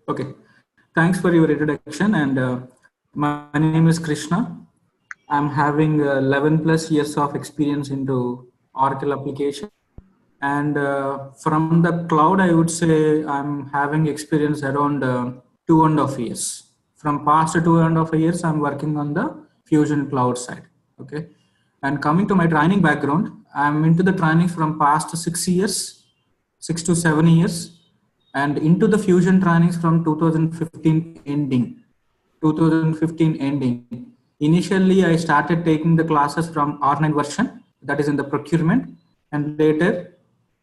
Okay, thanks for your introduction. And my name is Krishna. I'm having 11 plus years of experience into Oracle application. And from the cloud, I would say I'm having experience around 2.5 years. From past 2.5 years, I'm working on the Fusion Cloud side. Okay. And coming to my training background, I'm into the training from past 6 years, 6 to 7 years, and into the Fusion trainings from 2015 ending. 2015 ending. Initially, I started taking the classes from R9 version, that is in the procurement, and later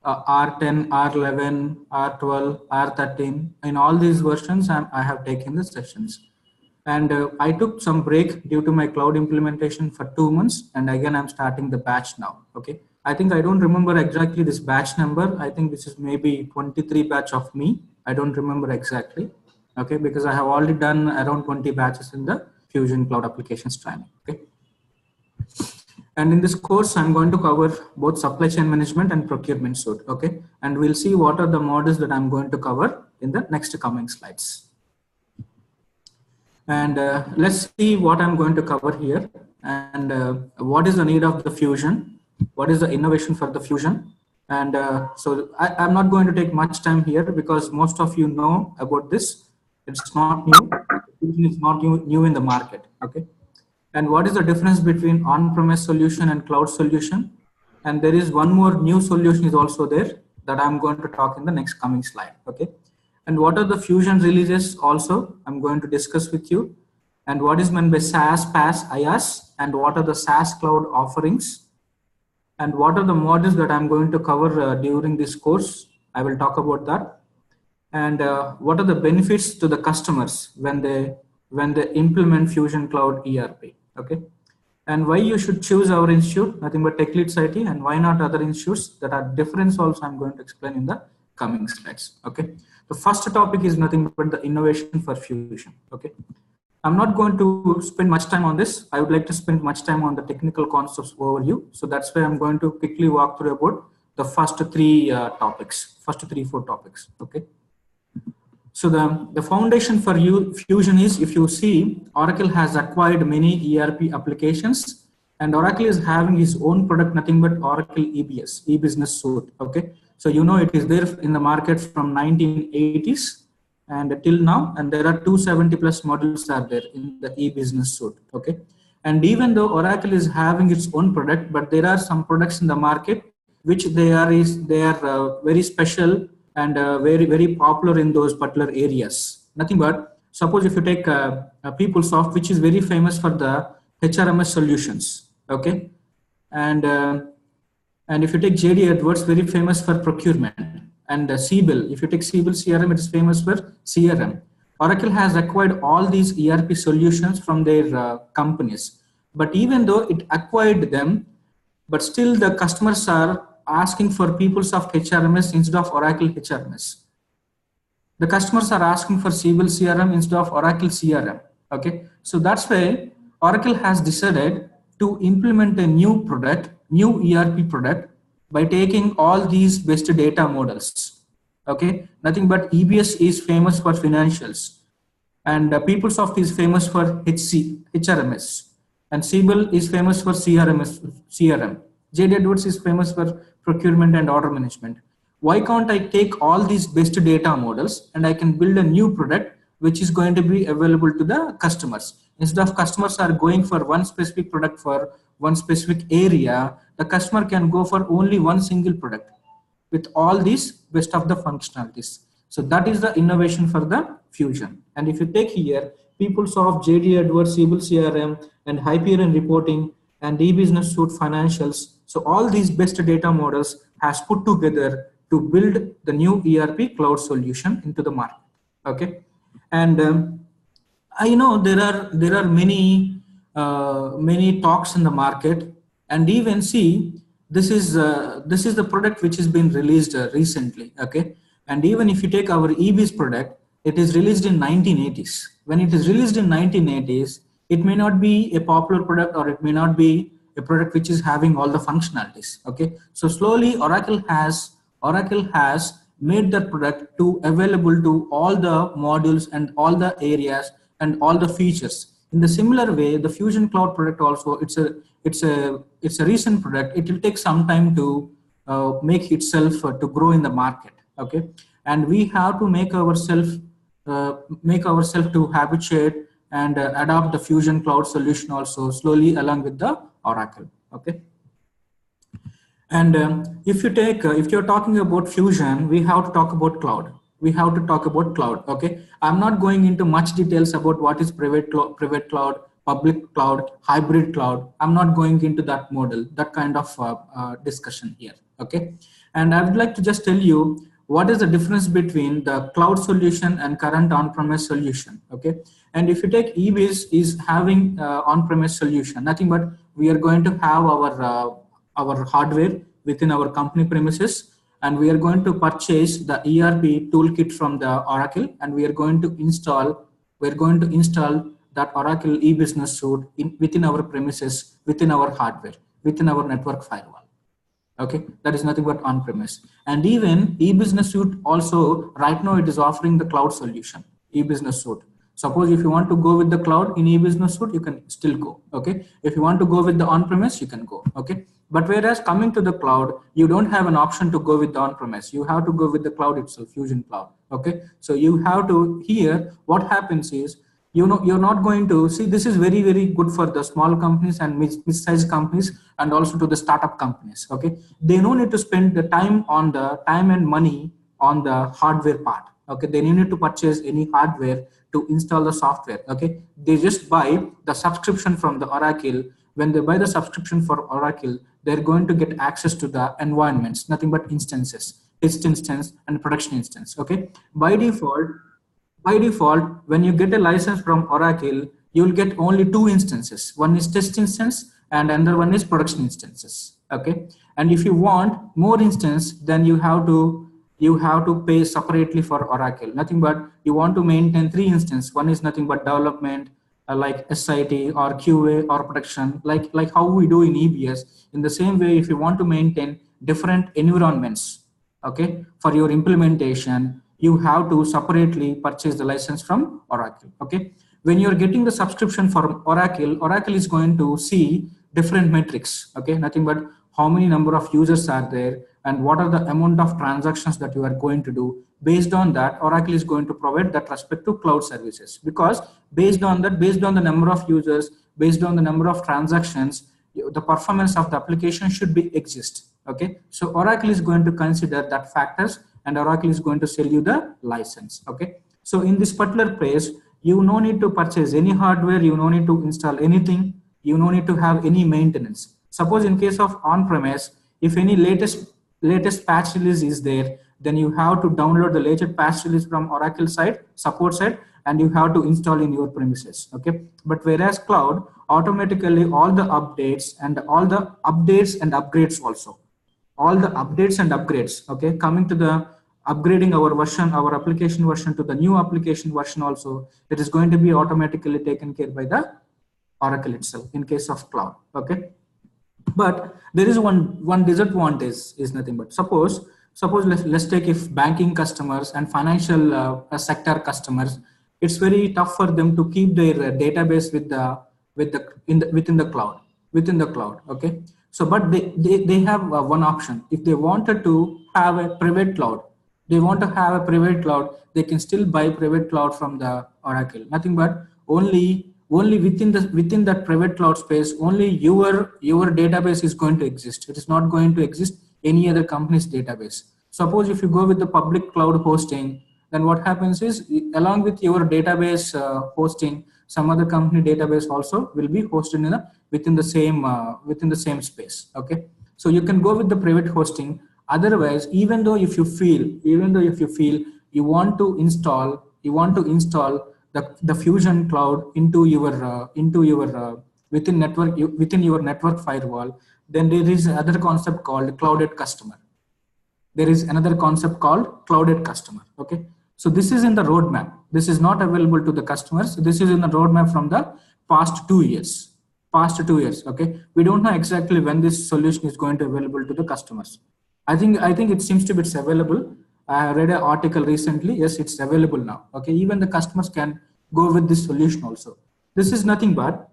R10, R11, R12, R13. In all these versions, I have taken the sessions. And I took some break due to my cloud implementation for 2 months, and again I'm starting the batch now. Okay, I think I don't remember exactly this batch number. I think this is maybe 23 batch of me. I don't remember exactly. Okay, because I have already done around 20 batches in the Fusion Cloud Applications training. Okay, and in this course I'm going to cover both supply chain management and procurement suite. Okay, and we'll see what are the modules that I'm going to cover in the next coming slides. And let's see what I'm going to cover here, and what is the need of the fusion, what is the innovation for the fusion. And so I'm not going to take much time here because most of you know about this. It's not new. Fusion is not new in the market. Okay. And what is the difference between on-premise solution and cloud solution? And there is one more new solution is also there that I'm going to talk in the next coming slide. Okay. And what are the fusion releases also I'm going to discuss with you. And what is meant by SaaS, PaaS, IaaS, and what are the SaaS cloud offerings. And what are the modules that I'm going to cover during this course. I will talk about that. And what are the benefits to the customers when they implement Fusion Cloud ERP. Okay. And why you should choose our institute, nothing but Tech Leads IT, and why not other institutes that are different also I'm going to explain in the coming slides. Okay. The first topic is nothing but the innovation for Fusion. Okay. I'm not going to spend much time on this. I would like to spend much time on the technical concepts overview. So that's why I'm going to quickly walk through about the first 4 topics. Okay. So the foundation for Fusion is, if you see, Oracle has acquired many ERP applications, and Oracle is having its own product, nothing but Oracle EBS, e-business suite. Okay, so you know it is there in the market from 1980s and till now, and there are 270 plus modules are there in the e-business suite. Okay, and even though Oracle is having its own product, but there are some products in the market which they are very special and very popular in those particular areas. Nothing but, suppose if you take PeopleSoft, which is very famous for the HRMS solutions. Okay, and if you take JD Edwards, very famous for procurement, and Siebel, if you take Siebel CRM, it is famous for CRM. Oracle has acquired all these ERP solutions from their companies, but even though it acquired them, but still the customers are asking for PeopleSoft HRMS instead of Oracle HRMS. The customers are asking for Siebel CRM instead of Oracle CRM. Okay, so that's why Oracle has decided to implement a new ERP product by taking all these best data models. Okay, nothing but EBS is famous for financials, and PeopleSoft is famous for HRMS, and Siebel is famous for CRM. JD Edwards is famous for procurement and order management. Why can't I take all these best data models and I can build a new product which is going to be available to the customers? Instead of customers are going for one specific product for one specific area, the customer can go for only one single product with all these best of the functionalities. So that is the innovation for the Fusion. And if you take here, PeopleSoft, JD Edwards, Siebel CRM, and Hyperion reporting, and e-business suite financials. So all these best data models has put together to build the new ERP cloud solution into the market. Okay, and I know there are many talks in the market, and even see this is the product which has been released recently. Okay, and even if you take our EBS product, it is released in 1980s. When it is released in 1980s, it may not be a popular product, or it may not be a product which is having all the functionalities. Okay, so slowly Oracle has made that product to available to all the modules and all the areas and all the features. In the similar way, the Fusion Cloud product also, it's a recent product. It will take some time to make itself to grow in the market. Okay, and we have to make ourselves to habituate and adopt the Fusion Cloud solution also slowly along with the Oracle. Okay. And if you're talking about Fusion, we have to talk about cloud. We have to talk about cloud. Okay, I'm not going into much details about what is private cloud, public cloud, hybrid cloud. I'm not going into that model, that kind of discussion here. Okay, and I would like to just tell you what is the difference between the cloud solution and current on-premise solution. Okay, and if you take eBiz is having on-premise solution, nothing but we are going to have our hardware within our company premises, and we are going to purchase the ERP toolkit from the Oracle, and we are going to install that Oracle e-business suite within our premises, within our hardware, within our network firewall. Okay, that is nothing but on-premise. And even e-business suite also right now it is offering the cloud solution, e-business suite. Suppose if you want to go with the cloud in e-business suite, you can still go. Okay, if you want to go with the on-premise, you can go. Okay, but whereas coming to the cloud, you don't have an option to go with the on-premise. You have to go with the cloud itself, Fusion Cloud. Okay, so you have to, here what happens is, you know, you're not going to see, this is very, very good for the small companies and mid-sized companies and also to the startup companies. Okay, they don't need to spend the time and money on the hardware part. Okay, they don't need to purchase any hardware to install the software. Okay, they just buy the subscription from the Oracle. When they buy the subscription for Oracle, they're going to get access to the environments, nothing but instances, test instance and production instance. Okay, by default, when you get a license from Oracle, you'll get only two instances. One is test instance and another one is production instances. Okay, and if you want more instance, then you have to pay separately for Oracle. Nothing but you want to maintain 3 instances. One is nothing but development, like SIT or QA or production, like how we do in EBS. In the same way, if you want to maintain different environments, okay, for your implementation, you have to separately purchase the license from Oracle. Okay, when you're getting the subscription for Oracle is going to see different metrics. Okay, nothing but how many number of users are there and what are the amount of transactions that you are going to do. Based on that, Oracle is going to provide that respect to cloud services, because based on the number of users, based on the number of transactions, the performance of the application should be exist. Okay, so Oracle is going to consider that factors and Oracle is going to sell you the license. Okay, so in this particular place, you no need to purchase any hardware, you no need to install anything, you no need to have any maintenance. Suppose in case of on-premise, if any latest patch release is there, then you have to download the latest patch release from Oracle side, support side, and you have to install in your premises. Okay, but whereas cloud, automatically all the updates and upgrades also, all the updates and upgrades, okay, coming to the upgrading our application version to the new application version also, it is going to be automatically taken care by the Oracle itself in case of cloud. Okay, but there is one disadvantage is nothing but, suppose let's take if banking customers and financial sector customers, it's very tough for them to keep their database within the cloud. Okay, so but they have one option. If they wanted to have a private cloud, they can still buy private cloud from the Oracle. Nothing but only within that private cloud space, only your database is going to exist. It is not going to exist any other company's database. Suppose if you go with the public cloud hosting, then what happens is, along with your database hosting, some other company database also will be hosted within the same space. Okay, so you can go with the private hosting. Otherwise, even though if you feel you want to install the Fusion Cloud into your within your network firewall, then there is another concept called clouded customer. There is another concept called clouded customer. Okay, so this is in the roadmap. This is not available to the customers. This is in the roadmap from the past 2 years. Okay, we don't know exactly when this solution is going to available to the customers. I think it seems to be available. I read an article recently. Yes, it's available now. Okay, even the customers can go with this solution also. This is nothing but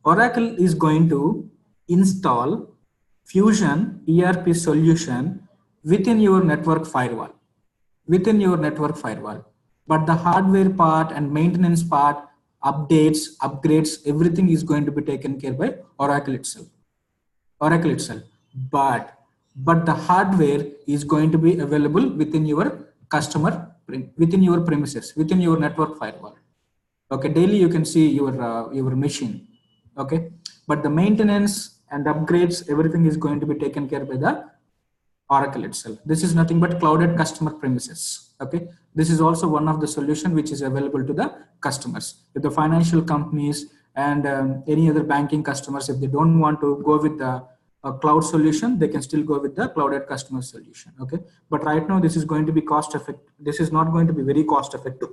Oracle is going to install Fusion ERP solution within your network firewall. Within your network firewall. But the hardware part and maintenance part, updates, upgrades, everything is going to be taken care by Oracle itself. Oracle itself. But the hardware is going to be available within your within your premises, within your network firewall. Okay, daily you can see your machine. Okay, but the maintenance and upgrades, everything is going to be taken care by the Oracle itself. This is nothing but clouded customer premises. Okay, this is also one of the solution which is available to the customers. If the financial companies and any other banking customers, if they don't want to go with the cloud solution, they can still go with the clouded customer solution. Okay, but right now this is going to be cost effective. This is not going to be very cost effective,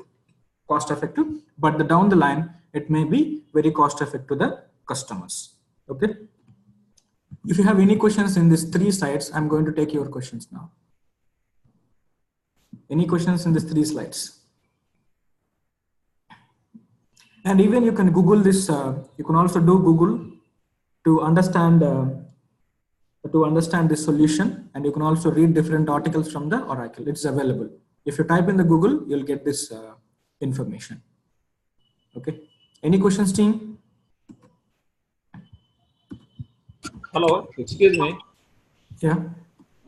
but down the line it may be very cost effective to the customers. Okay. If you have any questions in these three slides, I'm going to take your questions now. Any questions in these three slides? And even you can Google this. You can also do Google to understand this solution, and you can also read different articles from the Oracle. It's available. If you type in the Google, you'll get this information. Okay. Any questions, team? Hello, excuse me. Yeah.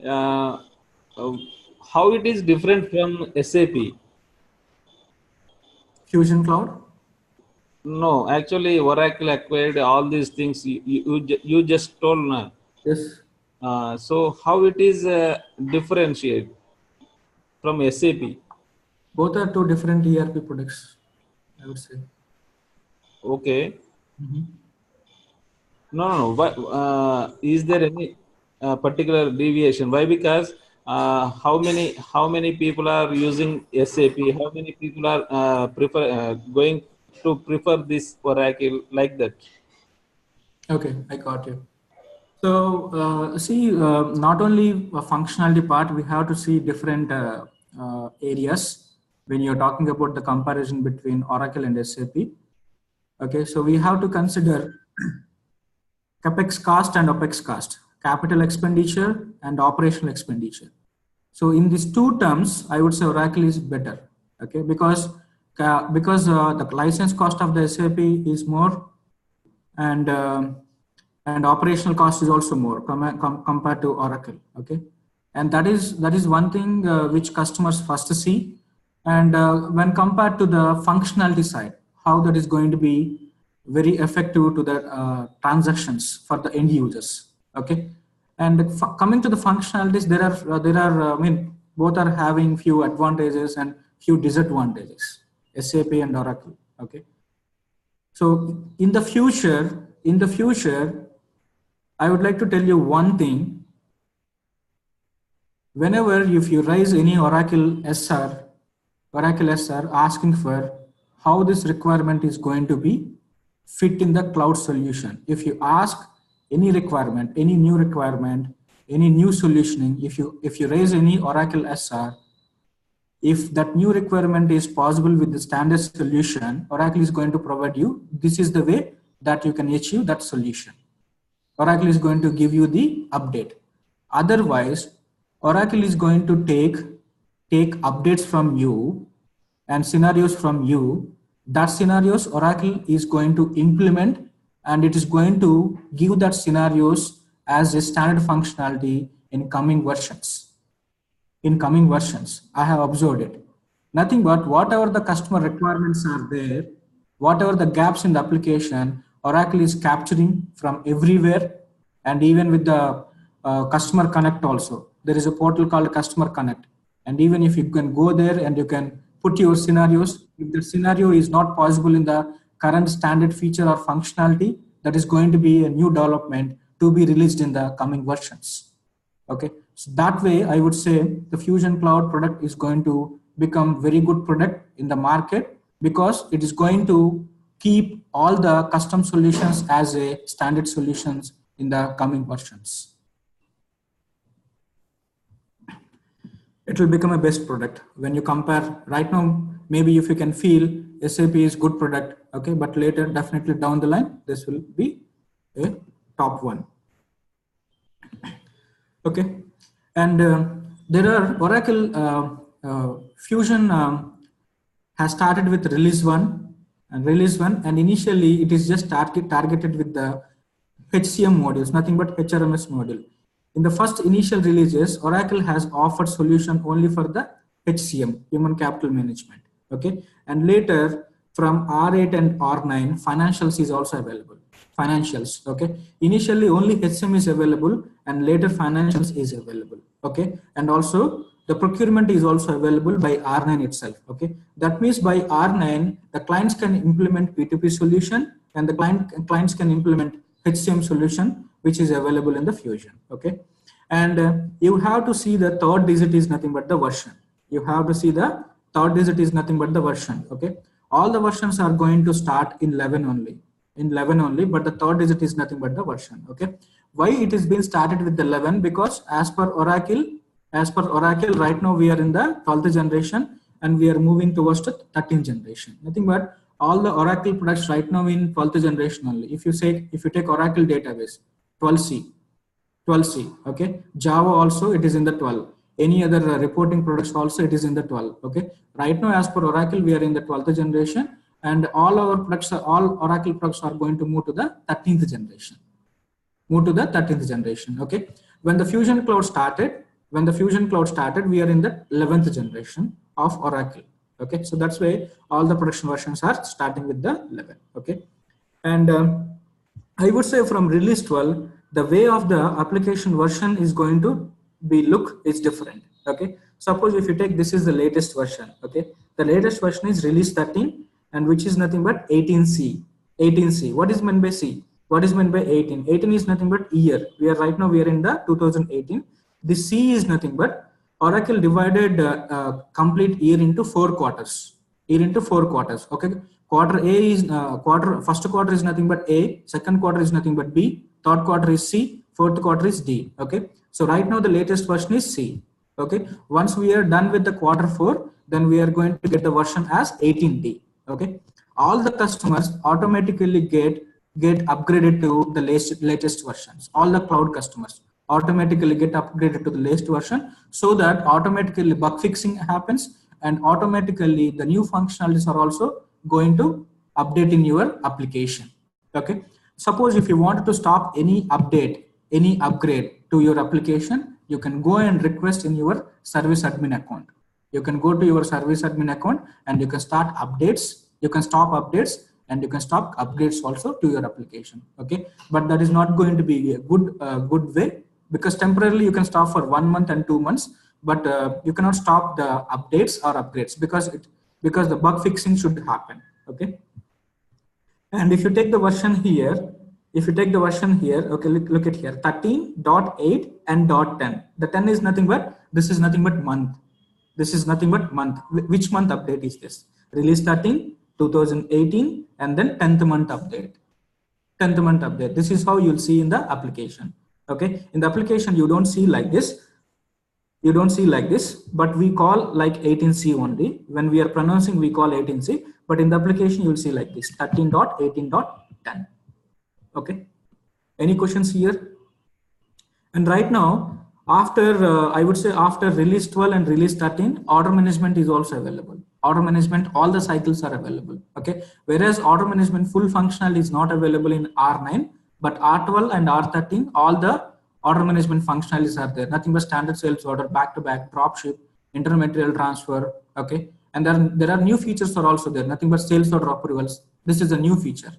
How it is different from SAP? Fusion Cloud? No, actually Oracle acquired all these things you just told now. Yes. So how it is differentiate from SAP? Both are two different ERP products, I would say. Okay. Mm-hmm. No. But is there any particular deviation? Why? Because how many people are using SAP? How many people are going to prefer this Oracle like that? Okay, I got you. So see, not only a functionality part, we have to see different areas when you're talking about the comparison between Oracle and SAP. Okay, so we have to consider CapEx cost and OpEx cost, capital expenditure and operational expenditure. So in these two terms, I would say Oracle is better. Okay, because the license cost of the SAP is more, and operational cost is also more compared to Oracle. Okay, and that is one thing which customers first see, and when compared to the functionality side, how that is going to be very effective to the transactions for the end users. Okay, and coming to the functionalities, there are I mean, both are having few advantages and few disadvantages, SAP and Oracle. Okay, so in the future, I would like to tell you one thing. Whenever if you raise any Oracle SR asking for how this requirement is going to be fit in the cloud solution. If you ask any requirement, any new requirement, any new solutioning, if you raise any Oracle SR, if that new requirement is possible with the standard solution, Oracle is going to provide you, this is the way that you can achieve that solution. Oracle is going to give you the update. Otherwise, Oracle is going to take updates from you and scenarios from you. That scenarios Oracle is going to implement, and it is going to give that scenarios as a standard functionality in coming versions. I have observed it. Nothing but whatever the customer requirements are there, whatever the gaps in the application, Oracle is capturing from everywhere, and even with the customer connect also. There is a portal called Customer Connect. And even if you can go there and you can put your scenarios, if the scenario is not possible in the current standard feature or functionality, that is going to be a new development to be released in the coming versions. Okay, so that way I would say the Fusion Cloud product is going to become very good product in the market, because it is going to keep all the custom solutions as a standard solutions in the coming versions. it will become a best product. When you compare right now, maybe if you can feel SAP is good product, okay, but later definitely down the line, this will be a top one. Okay, and there are Oracle Fusion has started with release one, and initially it is just targeted with the HCM modules, nothing but HRMS module. In the first initial releases, Oracle has offered solution only for the HCM, human capital management. Okay, and later from R8 and R9, financials is also available. Financials, okay. Initially only HCM is available, and later financials is available. Okay, and also the procurement is also available by R9 itself. Okay, that means by R9 the clients can implement P2P solution, and the clients can implement HCM solution, which is available in the Fusion. Okay, and you have to see the third digit is nothing but the version. You have to see the third digit is nothing but the version. Okay, all the versions are going to start in 11 only. In 11 only, but the third digit is nothing but the version. Okay, why it is being started with the 11? Because as per Oracle, right now we are in the 12th generation and we are moving towards the 13th generation. Nothing but all the Oracle products right now in 12th generation only. If you take Oracle database, 12C, okay, Java also it is in the 12. Any other reporting products also it is in the 12. Okay, right now as per Oracle we are in the 12th generation, and all Oracle products are going to move to the 13th generation. Okay, when the Fusion Cloud started, we are in the 11th generation of Oracle. Okay, so that's why all the production versions are starting with the 11. Okay, and I would say from release 12, the way of the application version is going to be is different. Okay, suppose if you take this is the latest version. Okay, the latest version is release 13, and which is nothing but 18C. What is meant by C? What is meant by 18? 18 is nothing but year. We are in the 2018. The C is nothing but Oracle divided complete year into 4 quarters. Okay, quarter A is first quarter is nothing but A, second quarter is nothing but B, third quarter is C, fourth quarter is D. Okay, so right now the latest version is C. Okay, once we are done with the quarter 4, then we are going to get the version as 18D. Okay, all the customers automatically get upgraded to the latest versions. All the cloud customers automatically get upgraded to the latest version, so that automatically bug fixing happens, and automatically the new functionalities are also going to update in your application. Okay, suppose if you wanted to stop any update, any upgrade to your application, you can go and request in your service admin account. You can go to your service admin account and you can start updates, you can stop updates, and you can stop upgrades also to your application. Okay, but that is not going to be a good way, because temporarily you can stop for 1 month and 2 months, but you cannot stop the updates or upgrades, because the bug fixing should happen. Okay, and if you take the version here, okay, look at here, 13.8 and .10. The 10 is nothing but, this is nothing but month. Which month update is this? Release 13, 2018, and then 10th month update. This is how you'll see in the application. Okay, in the application you don't see like this. But we call like 18C only. When we are pronouncing, we call 18C, but in the application you'll see like this, 13.18.10. Okay, any questions here? And right now, after I would say after release 12 and release 13, order management is also available. Order management, all the cycles are available. Okay, whereas order management full functional is not available in R9, but R12 and R13, all the order management functionalities are there. Nothing but standard sales order, back to back, drop ship, intermaterial transfer. Okay, and there are new features are also there. Nothing but sales order approvals. This is a new feature.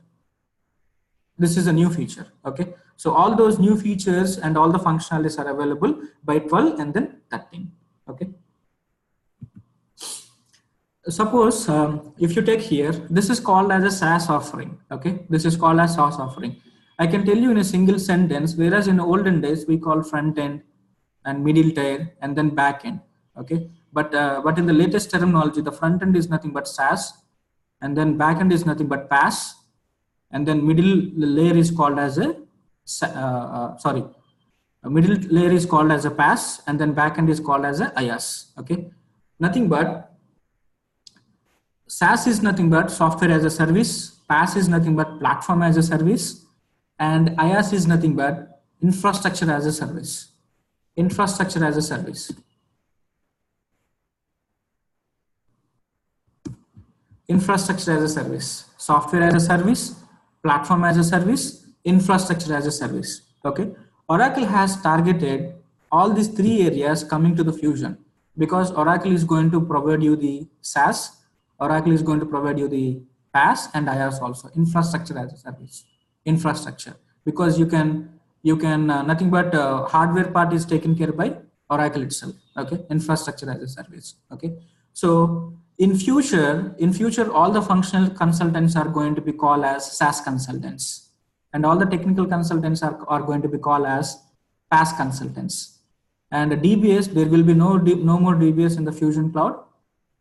Okay, so all those new features and all the functionalities are available by 12 and then 13. Okay, suppose if you take here, this is called as a SaaS offering. Okay, this is called as SaaS offering. I can tell you in a single sentence, whereas in the olden days we call front end and middle tier and then back end. Okay, but in the latest terminology, the front end is nothing but SaaS, and then back end is nothing but PaaS, and then middle layer is called as a A middle layer is called as a PaaS, and then backend is called as a IaaS. Okay, nothing but SaaS is nothing but software as a service, PaaS is nothing but platform as a service, and IaaS is nothing but infrastructure as a service. Infrastructure as a service. Infrastructure as a service, software as a service, platform as a service, infrastructure as a service. Okay, Oracle has targeted all these three areas coming to the Fusion, because Oracle is going to provide you the SaaS, Oracle is going to provide you the PaaS and IaaS also, infrastructure as a service, infrastructure, because you can nothing but hardware part is taken care by Oracle itself. Okay, infrastructure as a service. Okay, so in future, all the functional consultants are going to be called as SaaS consultants, and all the technical consultants are going to be called as PaaS consultants. And DBS, there will be no more DBS in the Fusion Cloud,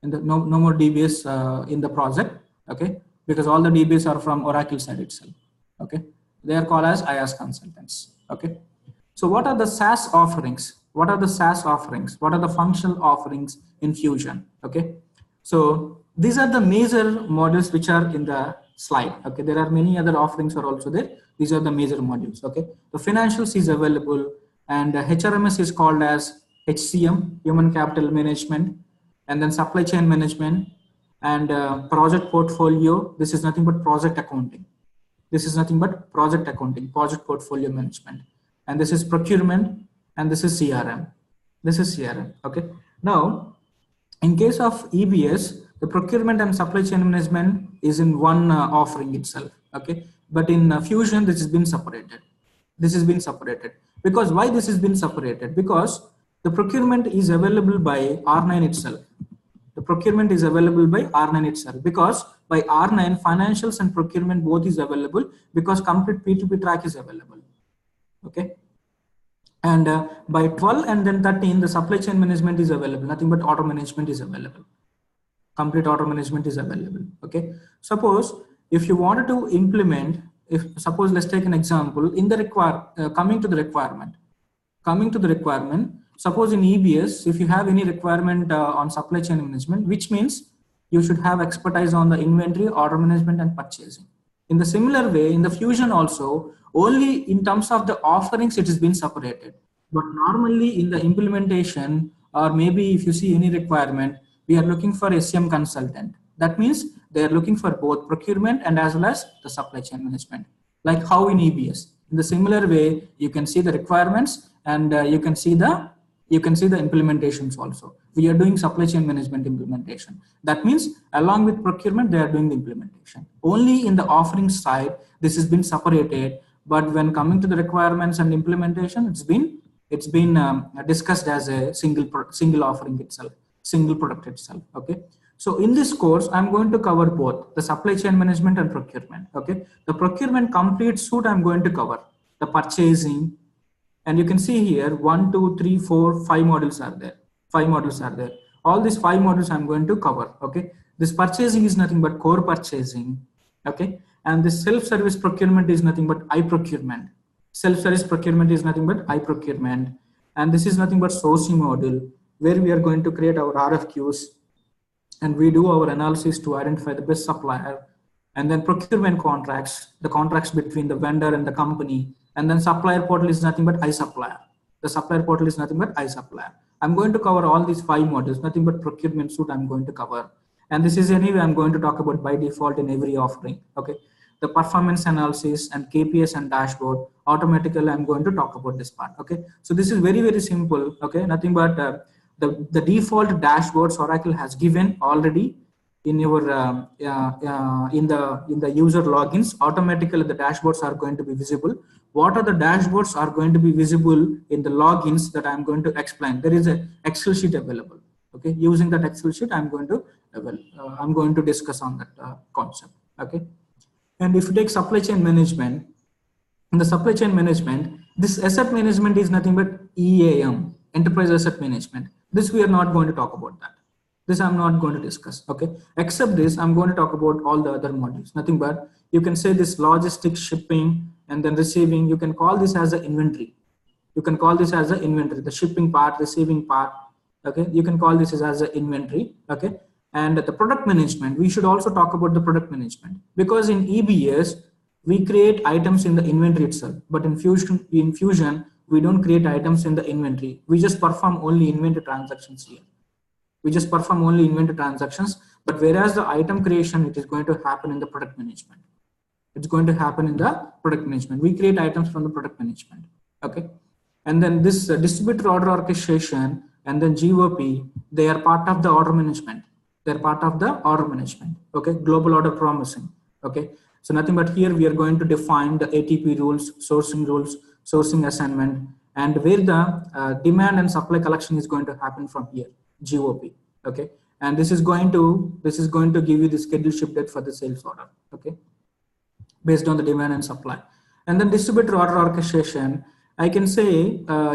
and no more DBS in the project. Okay, because all the DBS are from Oracle side itself. Okay, they are called as IaaS consultants. Okay, so what are the SaaS offerings? What are the SaaS offerings? What are the functional offerings in Fusion? Okay, so these are the major modules which are in the slide. Okay, there are many other offerings are also there. These are the major modules. Okay, the financials is available, and HRMS is called as HCM, human capital management, and then supply chain management, and project portfolio. This is nothing but project accounting. This is nothing but project accounting, project portfolio management, and this is procurement, and this is CRM. This is CRM. Okay, now in case of EBS, the procurement and supply chain management is in one offering itself. Okay, but in Fusion, this has been separated. This has been separated. Because why this has been separated? Because the procurement is available by R9 itself. The procurement is available by R9 itself, because by R9, financials and procurement both is available, because complete P2P track is available. Okay, and by 12 and then 13, the supply chain management is available. Nothing but auto management is available. Complete auto management is available. Okay, suppose if you wanted to implement, suppose let's take an example in the coming to the requirement. Suppose in EBS, if you have any requirement on supply chain management, which means you should have expertise on the inventory, order management, and purchasing. In the similar way, in the Fusion also, only in terms of the offerings it has been separated. But normally in the implementation, or maybe if you see any requirement, we are looking for SCM consultant. That means they are looking for both procurement and as well as the supply chain management. Like how in EBS. In the similar way, you can see the requirements, and you can see the implementations also. We are doing supply chain management implementation. That means along with procurement, they are doing the implementation. Only in the offering side, this has been separated. But when coming to the requirements and implementation, it's been discussed as a single offering itself, single product itself. Okay. So in this course, I'm going to cover both the supply chain management and procurement. Okay. The procurement complete suite I'm going to cover. The purchasing, and you can see here 1, 2, 3, 4, 5 modules are there. 5 modules are there. All these 5 modules I'm going to cover. Okay. This purchasing is nothing but core purchasing. Okay. And this self-service procurement is nothing but iProcurement. Self-service procurement is nothing but iProcurement. And this is nothing but sourcing module, where we are going to create our RFQs, and we do our analysis to identify the best supplier. And then procurement contracts, the contracts between the vendor and the company. And then supplier portal is nothing but iSupplier. The supplier portal is nothing but iSupplier. I'm going to cover all these 5 modules, nothing but procurement suite I'm going to cover. And this is anyway I'm going to talk about by default in every offering. Okay. The performance analysis and KPIs and dashboard, automatically I'm going to talk about this part. Okay. So this is very, very simple. Okay. Nothing but the default dashboards Oracle has given already in your in the user logins. Automatically the dashboards are going to be visible. What are the dashboards are going to be visible in the logins that I'm going to explain? There is an Excel sheet available. Okay, using that Excel sheet, I'm going to discuss on that concept. Okay, and if you take supply chain management, in the supply chain management, this asset management is nothing but EAM, enterprise asset management. This we are not going to talk about that. This I'm not going to discuss. Okay, except this, I'm going to talk about all the other modules. Nothing but you can say this logistics, shipping, and then receiving. You can call this as an inventory. You can call this as an inventory, the shipping part, receiving part. Okay, you can call this as an inventory. Okay, and the product management, we should also talk about the product management, because in EBS we create items in the inventory itself, but in Fusion we don't create items in the inventory. We just perform only inventory transactions here. We just perform only inventory transactions, but whereas the item creation, it is going to happen in the product management. It's going to happen in the product management. We create items from the product management. Okay, and then this distributor order orchestration and then GOP, they are part of the order management. They're part of the order management. Okay, global order promising. Okay, so nothing but here we are going to define the ATP rules, sourcing assignment, and where the demand and supply collection is going to happen from here, GOP. Okay, and this is going to give you the schedule ship date for the sales order. Okay, based on the demand and supply. And then distributor order orchestration, I can say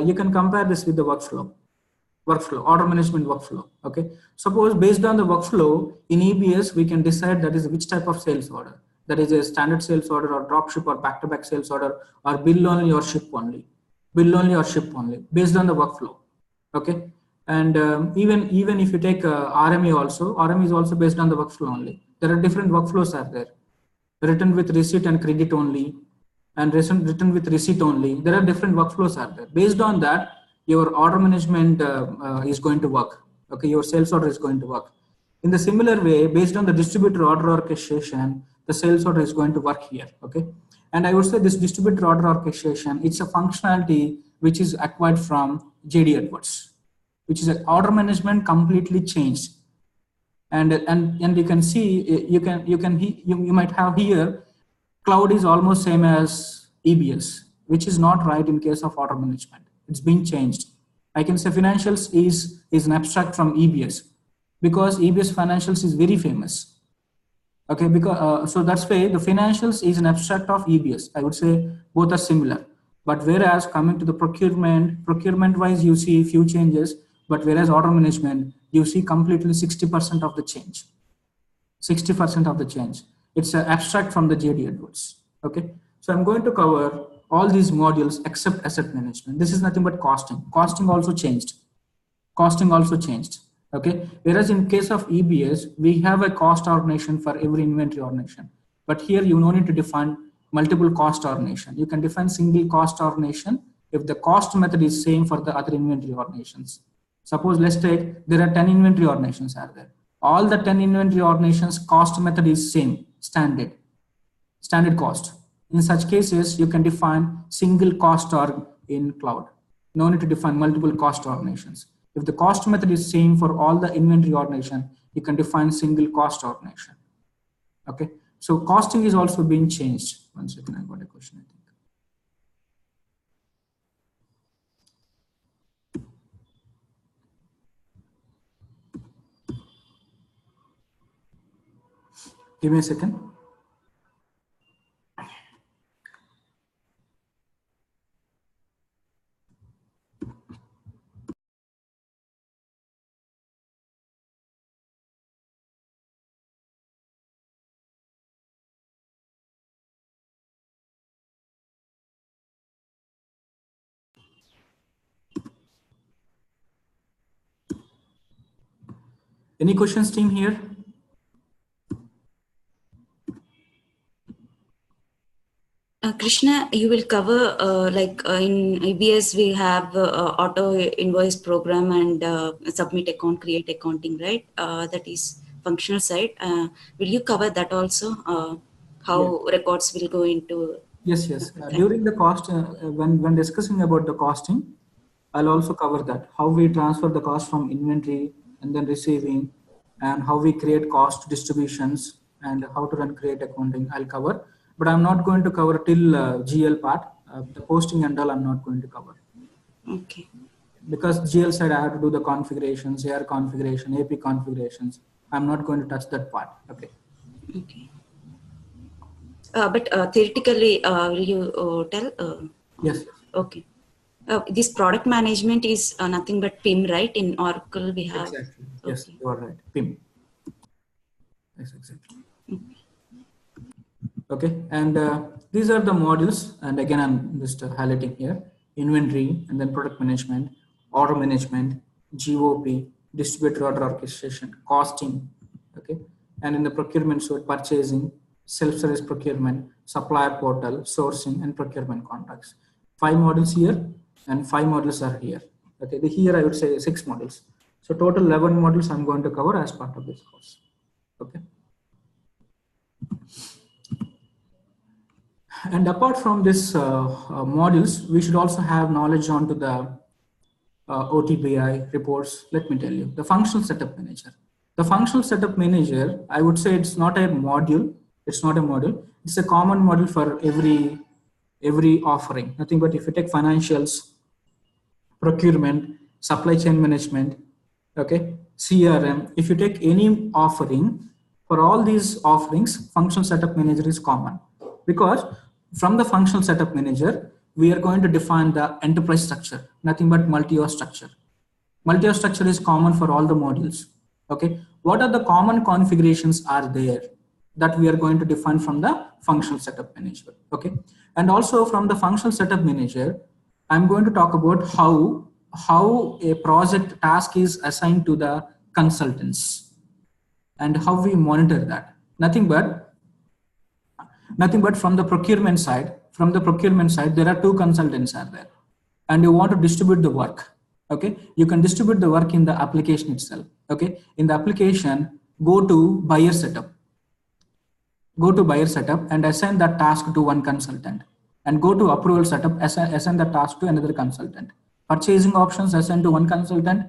you can compare this with the workflow, order management workflow. Okay, suppose based on the workflow in EBS, we can decide that is which type of sales order, that is a standard sales order or drop ship or back-to-back sales order or bill only or ship only, based on the workflow. Okay, and even if you take RME also, RME is also based on the workflow only. There are different workflows are there, written with receipt and credit only, and written with receipt only. There are different workflows are there. Based on that, your order management is going to work. Okay, your sales order is going to work. In the similar way, based on the distributor order orchestration, the sales order is going to work here. Okay, and I would say this distributor order orchestration, it's a functionality which is acquired from JD Edwards, which is an order management completely changed. And you can see, you might have here, cloud is almost same as EBS, which is not right in case of order management. It's been changed. I can say financials is an abstract from EBS, because EBS financials is very famous. Okay, because so that's why the financials is an abstract of EBS. I would say both are similar, but whereas coming to the procurement wise, you see few changes, but whereas order management, you see completely 60% of the change. 60% of the change. It's an abstract from the JD Edwards. Okay, so I'm going to cover all these modules except asset management. This is nothing but costing. Costing also changed. Okay, whereas in case of EBS, we have a cost ordination for every inventory ordination, but here you no need to define multiple cost ordination. You can define single cost ordination if the cost method is same for the other inventory ordinations. Suppose let's take, there are 10 inventory ordinations are there. All the 10 inventory ordinations cost method is same, standard cost. In such cases, you can define single cost org in cloud. No need to define multiple cost ordinations. If the cost method is same for all the inventory ordination, you can define single cost ordination. Okay, so costing is also being changed. One second, I got a question, I think. Give me a second. Any questions, team, here? Krishna, you will cover in EBS we have auto invoice program and submit account, create accounting, right? That is functional side. Will you cover that also? How records will go into? Yes. During the cost, when discussing about the costing, I'll also cover that, how we transfer the cost from inventory and then receiving, and how we create cost distributions and how to run create accounting. I'll cover, but I'm not going to cover till GL part. The posting and all I'm not going to cover. Okay. Because GL side I have to do the configurations, AR configuration, AP configurations. I'm not going to touch that part. Okay. Okay. But theoretically, will you tell? Yes. Okay. This product management is nothing but PIM, right? In Oracle, we have. Exactly. Yes, okay. You are right. PIM. Yes, exactly. Okay, and these are the modules. And again, I'm just highlighting here. inventory, and then product management, order management, GOP, distributor order orchestration, costing, okay? And in the procurement suite, purchasing, self-service procurement, supplier portal, sourcing, and procurement contracts. 5 modules here and 5 modules are here. Okay, here I would say 6 modules. So total 11 modules I'm going to cover as part of this course. Okay. And apart from this modules, we should also have knowledge onto the OTBI reports. Let me tell you, the functional setup manager. The functional setup manager, I would say it's not a module. It's not a module. It's a common module for every offering. Nothing but if you take financials, procurement, supply chain management, okay, CRM. If you take any offering, for all these offerings, functional setup manager is common, because from the functional setup manager, we are going to define the enterprise structure, nothing but multi-OS structure. Multi-OS structure is common for all the modules. Okay, what are the common configurations are there that we are going to define from the functional setup manager? Okay, and also from the functional setup manager, I'm going to talk about how a project task is assigned to the consultants and how we monitor that. Nothing but from the procurement side. From the procurement side, there are 2 consultants are there, and you want to distribute the work. Okay, you can distribute the work in the application itself. Okay, in the application, go to buyer setup. Go to buyer setup and assign that task to one consultant, and go to approval setup, assign the task to another consultant. Purchasing options assigned to one consultant,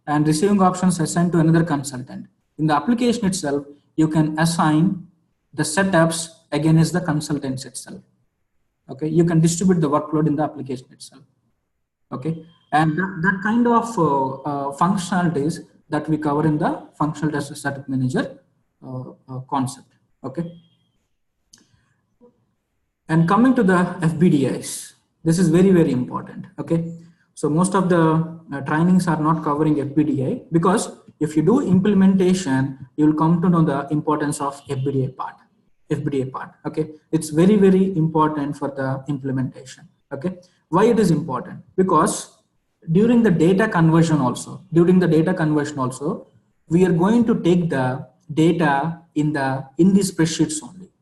and receiving options assigned to another consultant. In the application itself, you can assign the setups against the consultants itself. Okay, you can distribute the workload in the application itself. Okay, and that kind of functionalities that we cover in the functional setup manager concept. Okay, and coming to the FBDIs, this is very, very important. Okay, so most of the trainings are not covering FBDI, because if you do implementation, you will come to know the importance of FBDI part. Okay, it's very, very important for the implementation. Okay, why it is important? Because during the data conversion also, we are going to take the data in the spreadsheets only.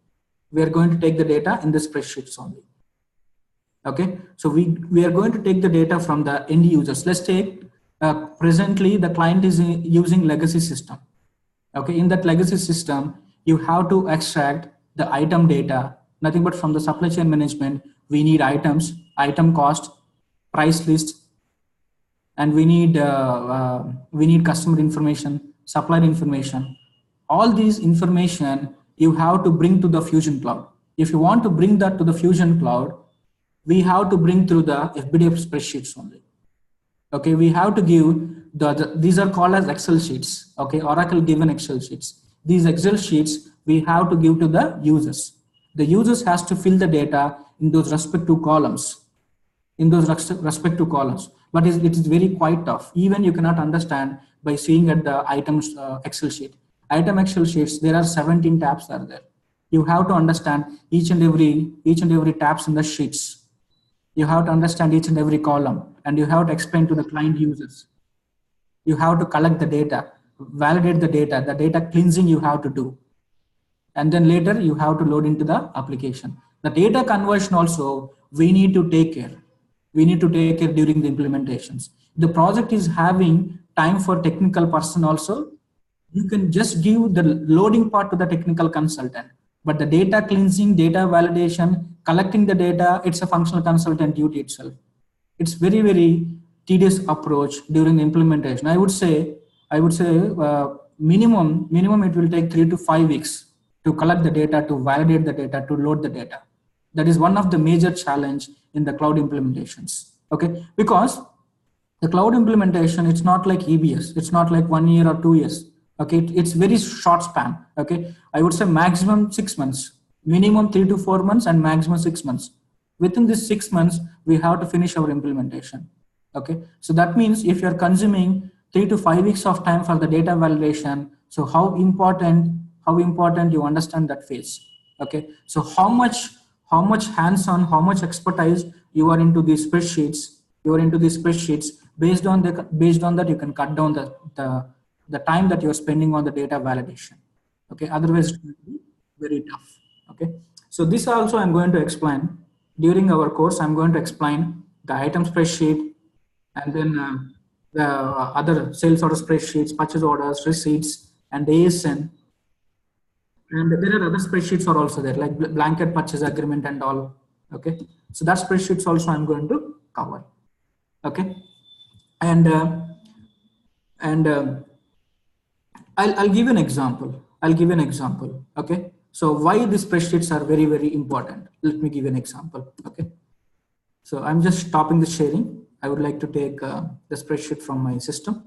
We are going to take the data in the spreadsheets only. Okay, so we are going to take the data from the end users. Let's take presently the client is using legacy system. Okay, in that legacy system, you have to extract the item data, nothing but from the supply chain management. We need items, item cost, price list, and we need customer information, supplier information. All these information you have to bring to the Fusion Cloud. If you want to bring that to the Fusion Cloud, we have to bring through the FBDF spreadsheets only. Okay, we have to give these are called as Excel sheets. Okay, Oracle given Excel sheets. These Excel sheets we have to give to the users. The users has to fill the data in those respective columns. But it is very quite tough. Even you cannot understand by seeing at the items Excel sheet. Item Excel sheets, there are 17 tabs are there. You have to understand each and every tabs in the sheets. You have to understand each and every column, and you have to explain to the client users. You have to collect the data, validate the data cleansing you have to do. And then later you have to load into the application. The data conversion also, we need to take care. During the implementations. The project is having time for technical person also. You can just give the loading part to the technical consultant, but the data cleansing, data validation, collecting the data, it's a functional consultant duty itself. It's very, very tedious approach during the implementation. I would say minimum it will take 3 to 5 weeks to collect the data, to validate the data, to load the data. That is one of the major challenge in the cloud implementations. Okay, because the cloud implementation, it's not like EBS. It's not like 1 year or 2 years. Okay, it's very short span. Okay, I would say maximum 6 months, minimum 3 to 4 months, and maximum 6 months. Within this 6 months, we have to finish our implementation. Okay, so that means if you're consuming 3 to 5 weeks of time for the data validation, so how important you understand that phase. Okay, so how much hands-on, how much expertise you are into these spreadsheets, based on that you can cut down the time that you're spending on the data validation. Okay, otherwise it will be very tough. Okay, so this also I'm going to explain during our course. I'm going to explain the item spreadsheet, and then the other sales order spreadsheets, purchase orders, receipts, and ASN. And there are other spreadsheets are also there, like blanket purchase agreement and all. Okay, so that spreadsheets also I'm going to cover. Okay, and I'll give an example. Okay, so why these spreadsheets are very, very important? Let me give an example. Okay, so I'm just stopping the sharing. I would like to take the spreadsheet from my system.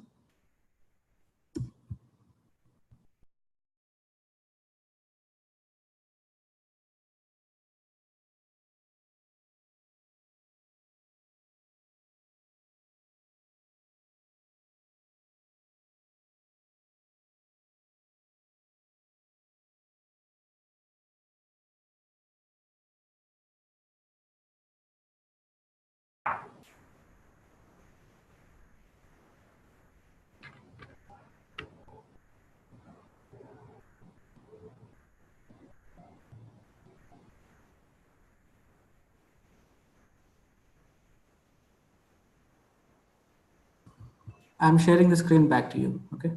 I'm sharing the screen back to you. Okay.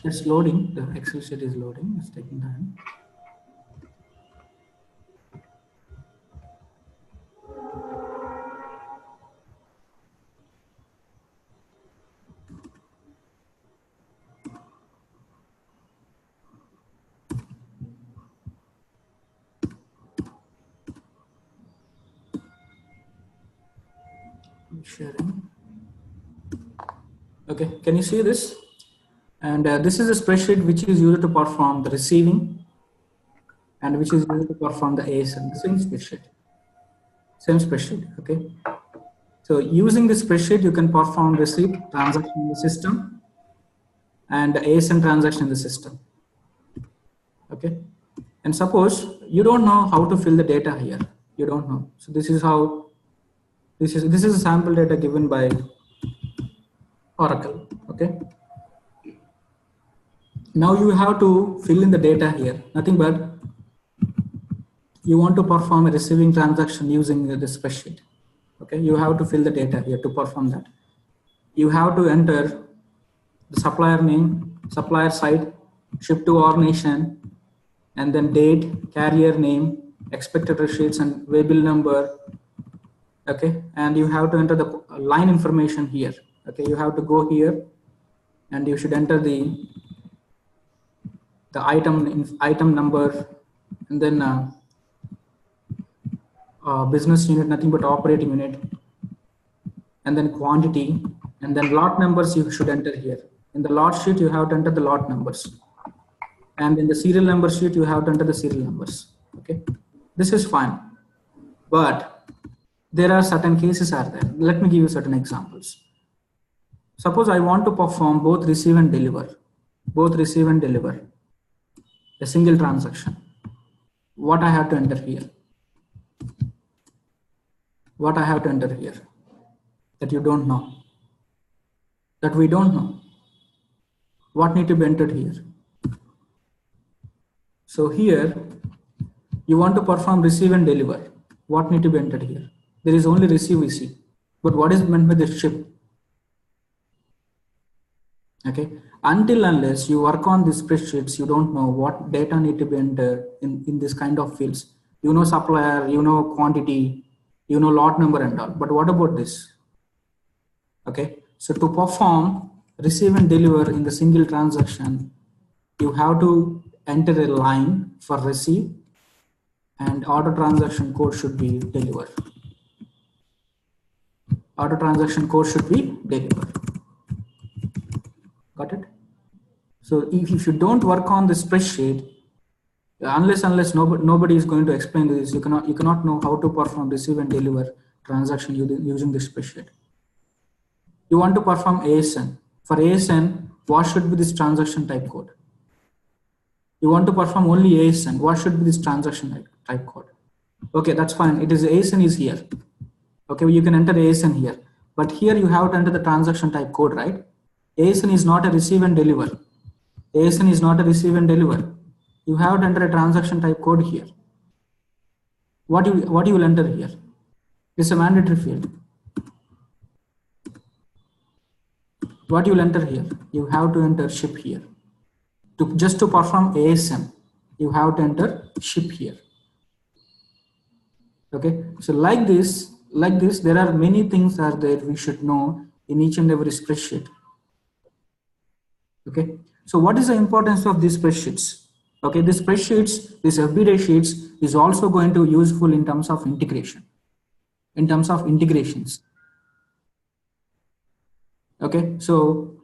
It's loading. The Excel sheet is loading. It's taking time. I'm sharing. Okay. Can you see this? And this is a spreadsheet which is used to perform the receiving, and which is used to perform the ASN, the same spreadsheet. Okay. So using this spreadsheet, you can perform receipt transaction in the system and the ASN transaction in the system. Okay. And suppose you don't know how to fill the data here. You don't know. So this is how, this is a sample data given by Oracle. Okay. Now you have to fill in the data here. Nothing but you want to perform a receiving transaction using the spreadsheet. Okay, you have to fill the data here to perform that. You have to enter the supplier name, supplier site, ship to our nation, and then date, carrier name, expected receipts, and waybill number. Okay, and you have to enter the line information here. Okay, you have to go here, and you should enter the item number, and then business unit, nothing but operating unit, and then quantity, and then lot numbers you should enter here. In the lot sheet, you have to enter the lot numbers. And in the serial number sheet, you have to enter the serial numbers. Okay, this is fine. But there are certain cases are there. Let me give you certain examples. Suppose I want to perform both receive and deliver, a single transaction. What I have to enter here? What I have to enter here that you don't know, that we don't know? What need to be entered here? So here, you want to perform receive and deliver. What need to be entered here? There is only receive we see. But what is meant by the ship? Okay. Until unless you work on these spreadsheets, you don't know what data need to be entered in this kind of fields. You know supplier, you know quantity, you know lot number and all. But what about this? Okay. So to perform receive and deliver in the single transaction, you have to enter a line for receive, and order transaction code should be deliver. Order transaction code should be deliver. Got it? So if you don't work on the spreadsheet, unless nobody is going to explain this, you cannot know how to perform receive and deliver transaction using the spreadsheet. You want to perform ASN. For ASN, What should be this transaction type code? You want to perform only ASN. What should be this transaction type code? Okay, that's fine. It is ASN is here. Okay, you can enter ASN here, but here you have to enter the transaction type code, right? ASN is not a receive and deliver. ASN is not a receive and deliver. You have to enter a transaction type code here. What you will enter here? It's a mandatory field. What you will enter here? You have to enter ship here. Just to perform ASM, you have to enter ship here. Okay, so like this, there are many things are there we should know in each and every spreadsheet. Okay, so what is the importance of these spreadsheets? Okay, these spreadsheets, these everyday sheets is also going to be useful in terms of integration, in terms of integrations. Okay, so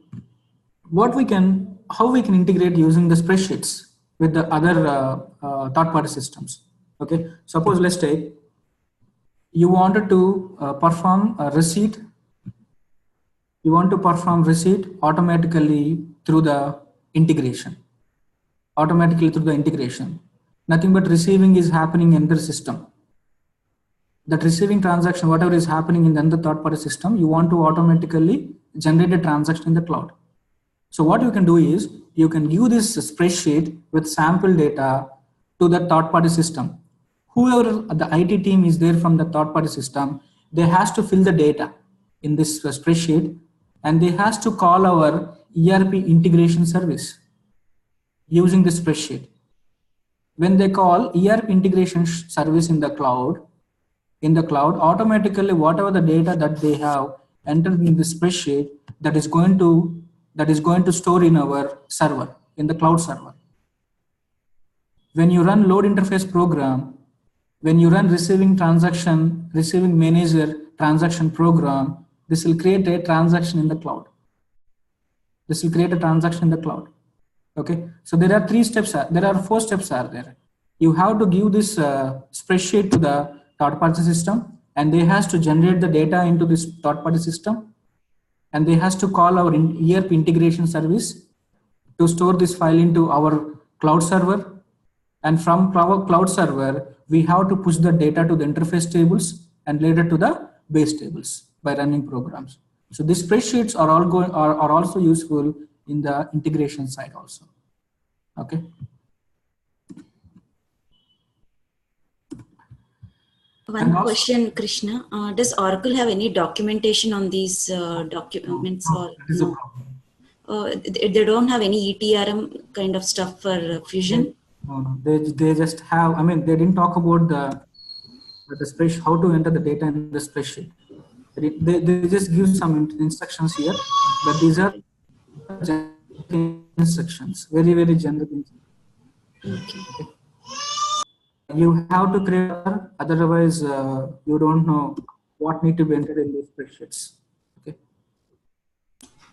how we can integrate using the spreadsheets with the other third-party systems. Okay, suppose let's take you wanted to perform a receipt. You want to perform receipt automatically through the integration. Nothing but receiving is happening in the system. That receiving transaction, whatever is happening in the third-party system, you want to automatically generate a transaction in the cloud. So what you can do is you can give this spreadsheet with sample data to the third-party system. Whoever the IT team is there from the third-party system, they has to fill the data in this spreadsheet, and they has to call our ERP integration service using this spreadsheet. When they call ERP integration service in the cloud, automatically whatever the data that they have entered in the spreadsheet, that is going to store in our server, in the cloud server. When you run load interface program, when you run receiving manager transaction program, this will create a transaction in the cloud. Okay, so there are 4 steps are there. You have to give this spreadsheet to the third-party system, and they has to generate the data into this third-party system, and they has to call our ERP integration service to store this file into our cloud server. And from our cloud server, we have to push the data to the interface tables and later to the base tables by running programs. So these spreadsheets are also useful in the integration side also. Okay. One question, Krishna. Does Oracle have any documentation on these documents? No, that is a problem. They don't have any ETRM kind of stuff for Fusion? No. They just have, they didn't talk about the spreadsheet, how to enter the data in the spreadsheet. They just give some instructions here, but these are instructions, very, very generic instructions. Okay. You have to create, otherwise you don't know what need to be entered in these spreadsheets. Okay.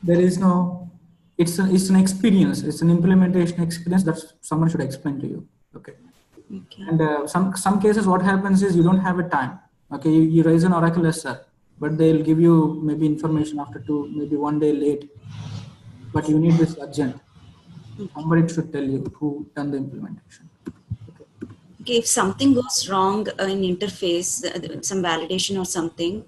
There is no, it's an experience, it's an implementation experience that someone should explain to you. Okay. And some cases what happens is you don't have a time. Okay, you raise an Oracle SR, but they'll give you maybe information after maybe 1 day late, but you need this urgent. Somebody should tell you who done the implementation. Okay, if something goes wrong in interface, some validation or something,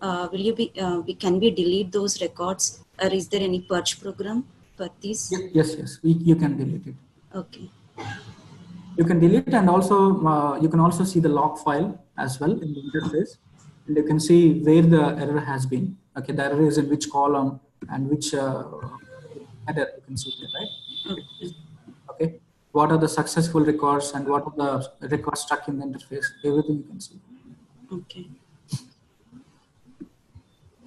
can we delete those records, or is there any purge program for these? Yes, you can delete it. Okay. You can delete, and also you can also see the log file as well in the interface, and you can see where the error has been. Okay, the error is in which column and which error, you can see it, right? Okay. What are the successful records and what are the records stuck in the interface? Everything you can see. Okay.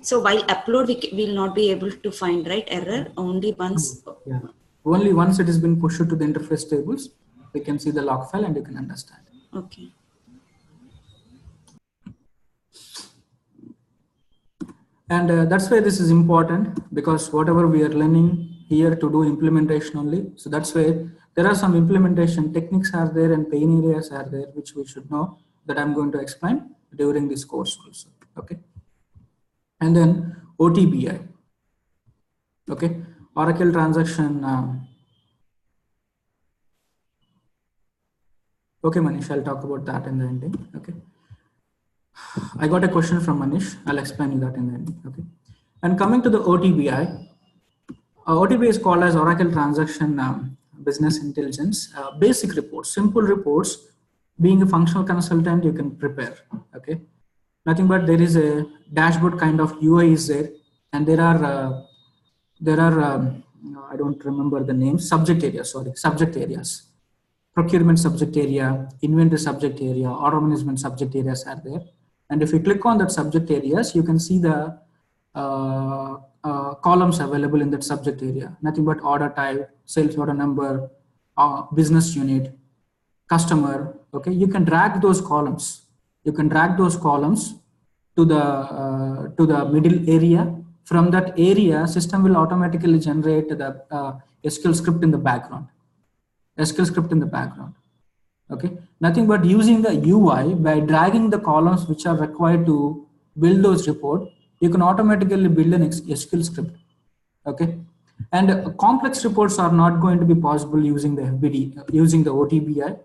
So while upload, we will not be able to find, right, error only once. Yeah. Only once it has been pushed to the interface tables, we can see the log file and you can understand. Okay. And that's why this is important, because whatever we are learning here to do implementation only. So that's why there are some implementation techniques are there and pain areas are there, which we should know, that I'm going to explain during this course also. Okay. And then OTBI. Okay. Oracle transaction. Okay, Manish, I'll talk about that in the ending. Okay. I got a question from Manish. I'll explain you that in the ending. Okay. And coming to the OTBI, OTBI is called as Oracle Transaction Business Intelligence. Basic reports, simple reports. Being a functional consultant, you can prepare. Okay. Nothing but there is a dashboard kind of UI is there, and there are I don't remember the names. Subject areas. Sorry, subject areas. Procurement subject area, inventory subject area, order management subject areas are there. And if you click on that subject areas, you can see the columns available in that subject area. Nothing but order type, sales order number, business unit, customer. Okay, you can drag those columns. You can drag those columns to the middle area. From that area, system will automatically generate the SQL script in the background. SQL script in the background. Okay, nothing but using the UI by dragging the columns which are required to build those reports, you can automatically build an SQL script. Okay, and complex reports are not going to be possible using the FBD, using the OTBI.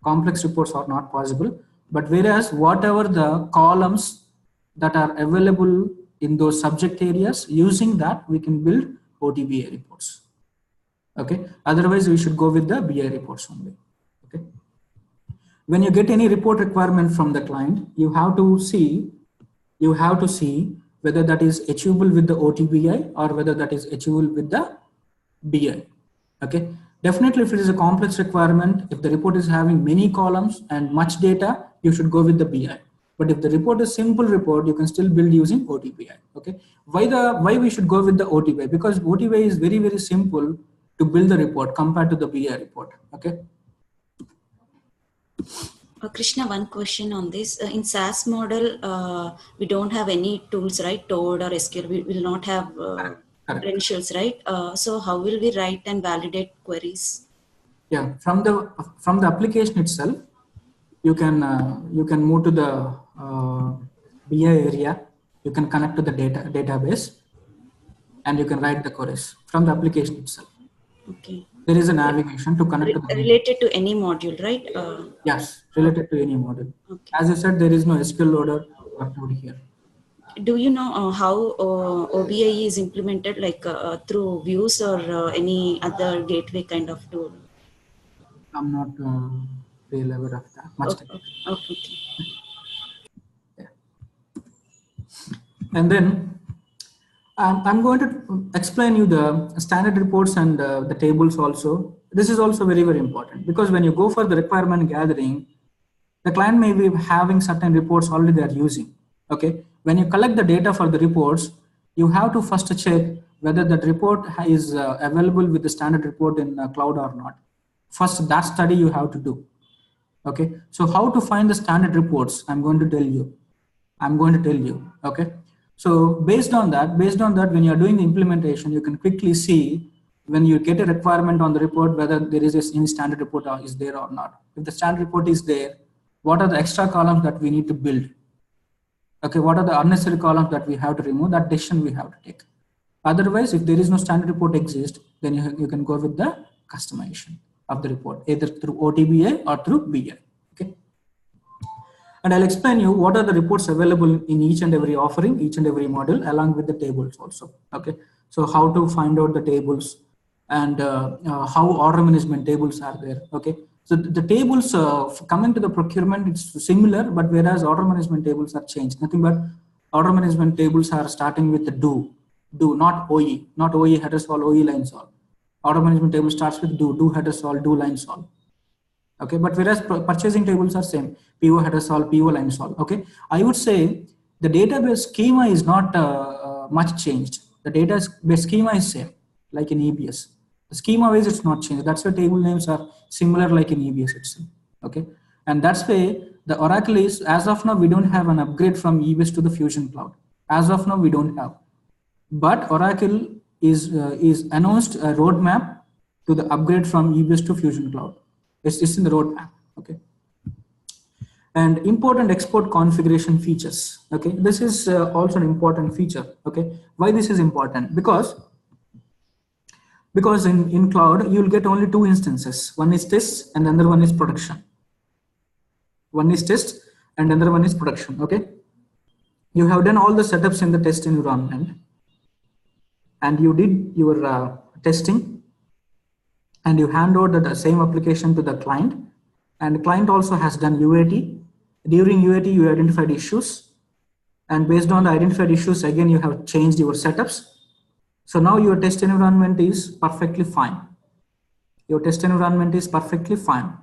Complex reports are not possible, but whereas whatever the columns that are available in those subject areas, using that we can build OTBI reports. Okay, otherwise we should go with the BI reports only. Okay, when you get any report requirement from the client, you have to see whether that is achievable with the OTBI or whether that is achievable with the BI. Okay, definitely if it is a complex requirement, if the report is having many columns and much data, you should go with the BI. But if the report is simple report, you can still build using OTBI. Okay, why we should go with the OTBI? Because OTBI is very, very simple to build the report compared to the BI report. Okay. Krishna, one question on this. In SaaS model, we don't have any tools, right? Toad or SQL, we will not have credentials, right? So how will we write and validate queries? Yeah, from the application itself, you can move to the BI area. You can connect to the database, and you can write the queries from the application itself. Okay. There is a navigation to connect to the related to any module, right? Yes, related to any module. Okay. As I said, there is no SQL loader or tool here. Do you know how OBI is implemented, like through views or any other gateway kind of tool? I'm not really aware of that much. Okay. Yeah. And then I'm going to explain you the standard reports and the tables also. This is also very, very important because when you go for the requirement gathering, the client may be having certain reports already they are using. Okay, when you collect the data for the reports, you have to first check whether that report is available with the standard report in cloud or not. First, that study you have to do. Okay, so how to find the standard reports? I'm going to tell you. Okay. So based on that, when you're doing the implementation, you can quickly see when you get a requirement on the report, whether there is any standard report is there or not. If the standard report is there, what are the extra columns that we need to build? Okay, what are the unnecessary columns that we have to remove? That decision we have to take. Otherwise, if there is no standard report exist, then you can go with the customization of the report, either through OTBI or through BI. Okay. And I'll explain you what are the reports available in each and every offering, each and every model, along with the tables also. Okay, so how to find out the tables and how order management tables are there. Okay, so the tables coming to the procurement, it's similar, but whereas order management tables are changed. Nothing but order management tables are starting with the do, not OE header solve, OE line solve. Order management table starts with do header solve, do line solve. Okay, but whereas purchasing tables are same, PO header solve, PO line solve. Okay, I would say the database schema is not much changed. The database schema is same, like in EBS. The schema wise it's not changed. That's why table names are similar like in EBS itself. Okay, and that's why the Oracle is, as of now we don't have an upgrade from EBS to the Fusion Cloud. As of now we don't have, but Oracle is announced a roadmap to the upgrade from EBS to Fusion Cloud. It's in the roadmap. Okay, and import and export configuration features. Okay, this is also an important feature. Okay, why this is important? Because Because in cloud, you'll get only two instances. One is test and another one is production. One is test and another one is production, okay? You have done all the setups in the test environment and you did your testing and you hand over the same application to the client, and the client also has done UAT. During UAT, you identified issues, and based on the identified issues, again, you have changed your setups. So now your test environment is perfectly fine. Your test environment is perfectly fine.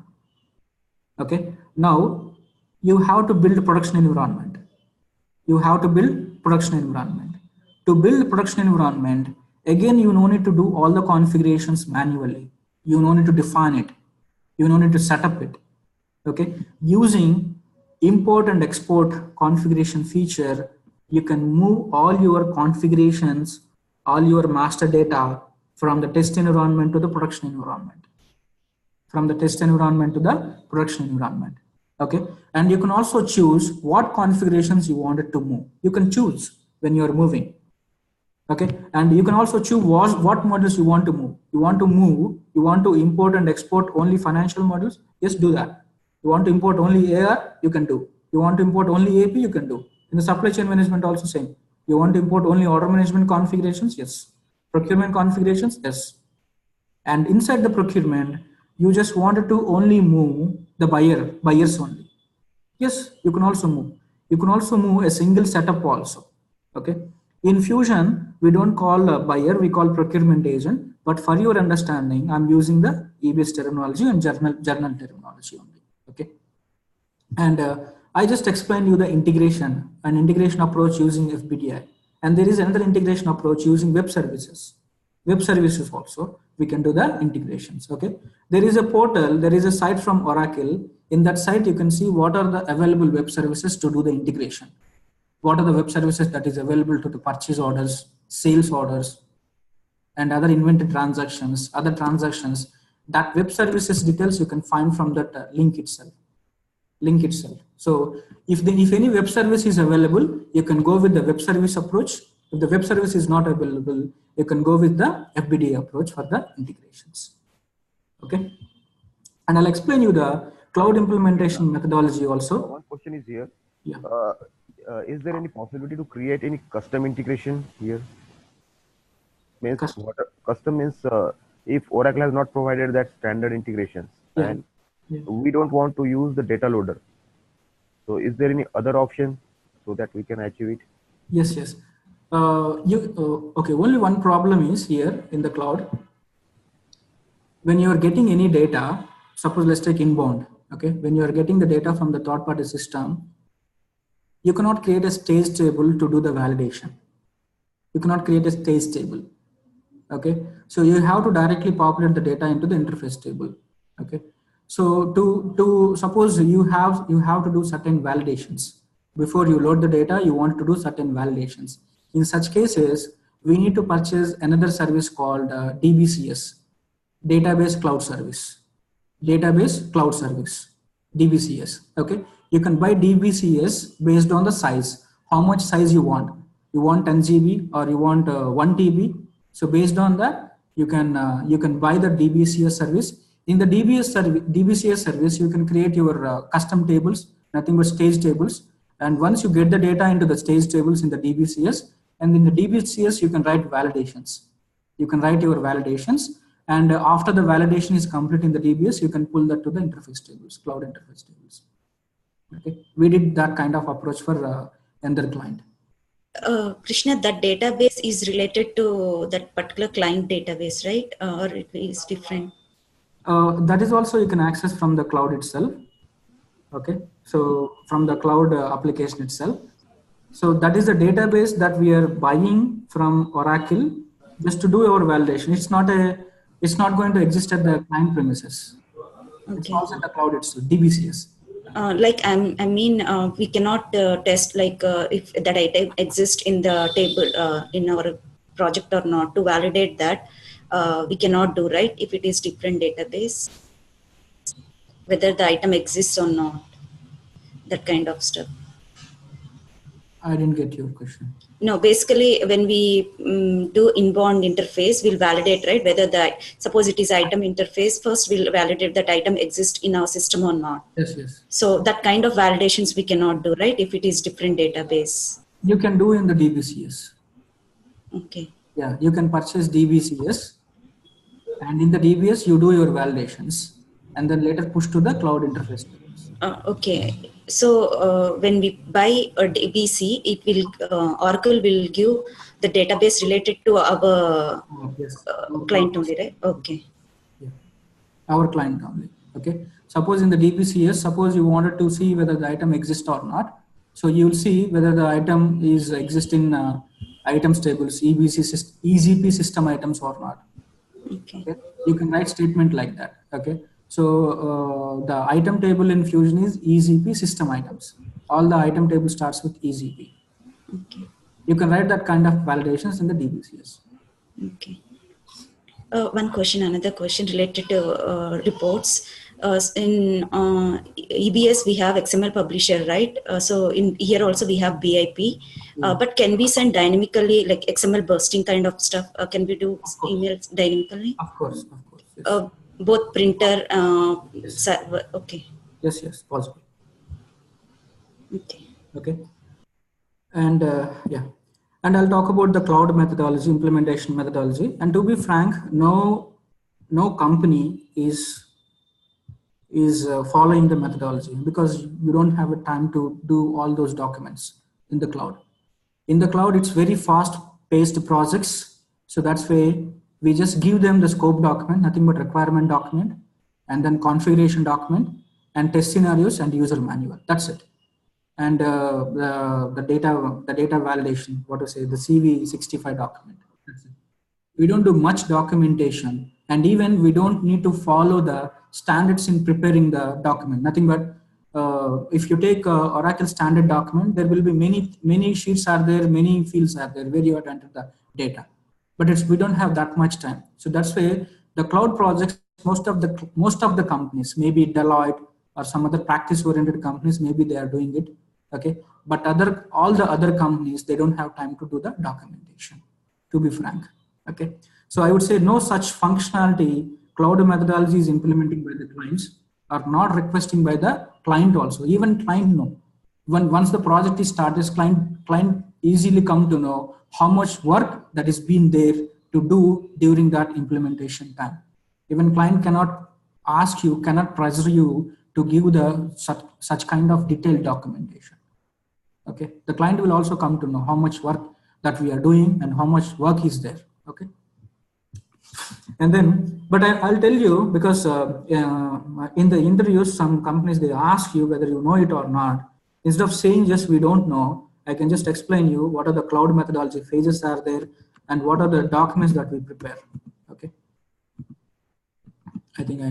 Okay. Now you have to build a production environment. You have to build production environment. To build production environment, again, you no need to do all the configurations manually. You no need to define it. You no need to set up it. Okay. Using import and export configuration feature, you can move all your configurations, all your master data from the test environment to the production environment. From the test environment to the production environment. Okay. And you can also choose what configurations you wanted to move. You can choose when you are moving. Okay. And you can also choose what modules you want to move. You want to import and export only financial modules? Yes, do that. You want to import only AR? You can do. You want to import only AP? You can do. In the supply chain management also same. You want to import only order management configurations? Yes. Procurement configurations? Yes. And inside the procurement, you just wanted to only move the buyers only. Yes, you can also move. You can also move a single setup also. Okay. In Fusion, we don't call a buyer, we call procurement agent. But for your understanding, I'm using the EBS terminology and journal terminology only. Okay. And I just explained you the integration, an integration approach using FBDI. And there is another integration approach using web services. Web services also, we can do the integrations. Okay. There is a portal, there is a site from Oracle. In that site, you can see what are the available web services to do the integration. What are the web services that is available to the purchase orders, sales orders, and other inventory transactions, other transactions. That web services details you can find from that link itself. So if any web service is available, you can go with the web service approach. If the web service is not available, you can go with the FBDA approach for the integrations. Okay. And I'll explain you the cloud implementation methodology also. One question is here. Yeah. Is there any possibility to create any custom integration here? Means custom means if Oracle has not provided that standard integrations, and we don't want to use the data loader. So is there any other option so that we can achieve it? Yes. Okay, only one problem is here in the cloud. When you are getting any data, suppose let's take inbound. Okay, when you are getting the data from the third-party system, you cannot create a stage table to do the validation. You cannot create a stage table. Okay, so you have to directly populate the data into the interface table. Okay, so to suppose you have to do certain validations before you load the data. You want to do certain validations. In such cases, we need to purchase another service called DBCS, Database Cloud Service. Database Cloud Service, DBCS. Okay, you can buy DBCS based on the size. How much size you want? You want 10 GB or you want 1 TB? So based on that, you can buy the DBCS service. In the DBCS service, you can create your custom tables, nothing but stage tables. And once you get the data into the stage tables in the DBCS, and in the DBCS, you can write validations. You can write your validations. And after the validation is complete in the DBS, you can pull that to the interface tables, cloud interface tables. Okay, we did that kind of approach for another client. Krishna, that database is related to that particular client database, right? Or it is different? That is also you can access from the cloud itself. Okay, so from the cloud application itself. So that is the database that we are buying from Oracle just to do our validation. It's not going to exist at the client premises. Okay. It's also in the cloud itself, DBCS. We cannot test if that item exists in the table in our project or not. To validate that, we cannot do, right? If it is different database, whether the item exists or not, that kind of stuff. I didn't get your question. No, basically when we do inbound interface, we'll validate, right, whether that, suppose it is item interface, first we'll validate that item exists in our system or not. Yes, yes. So that kind of validations we cannot do, right, if it is different database. You can do in the DBCS. Okay. Yeah, you can purchase DBCS, and in the DBS you do your validations, and then later push to the cloud interface tables. Okay. So when we buy a DBC, it will Oracle will give the database related to our Yes. client only, right? Okay. Yeah. Our client only. Okay. Suppose in the DBCS, suppose you wanted to see whether the item exists or not. So you will see whether the item is exist in items tables, EZP system items or not. Okay. Okay. You can write statement like that. Okay. So the item table in Fusion is EZP system items. All the item table starts with EZP. Okay. You can write that kind of validations in the DBCS. Okay. One question, another question related to reports. In EBS, we have XML publisher, right? So in here also we have BIP, but can we send dynamically, like XML bursting kind of stuff? Can we do emails dynamically? Of course, yes. Both printer, Yes. okay. Yes, possible. Okay. Okay. And yeah, and I'll talk about the cloud methodology, implementation methodology. And to be frank, no company is following the methodology because you don't have a time to do all those documents in the cloud. In the cloud, it's very fast-paced projects. So that's why we just give them the scope document, nothing but requirement document, and then configuration document, and test scenarios and user manual. That's it. And the data validation, what to say, the CV65 document. That's it. We don't do much documentation, and even we don't need to follow the standards in preparing the document. Nothing but if you take Oracle standard document, there will be many sheets are there, many fields are there where you have to enter the data. But we don't have that much time. So that's why the cloud projects, most of the companies, maybe Deloitte or some other practice-oriented companies, maybe they are doing it. Okay, but all the other companies, they don't have time to do the documentation, to be frank. Okay, so I would say no such functionality cloud methodology is implementing by the clients, or not requesting by the client also. Even client know. Once the project is started, client easily come to know how much work that is being there to do during that implementation time. Even client cannot ask you, cannot pressure you to give the such kind of detailed documentation. Okay, the client will also come to know how much work that we are doing and how much work is there. Okay, and then, but I'll tell you, because in the interviews, some companies, they ask you whether you know it or not. Instead of saying just we don't know, I can just explain you what are the cloud methodology phases are there and what are the documents that we prepare. Okay, I think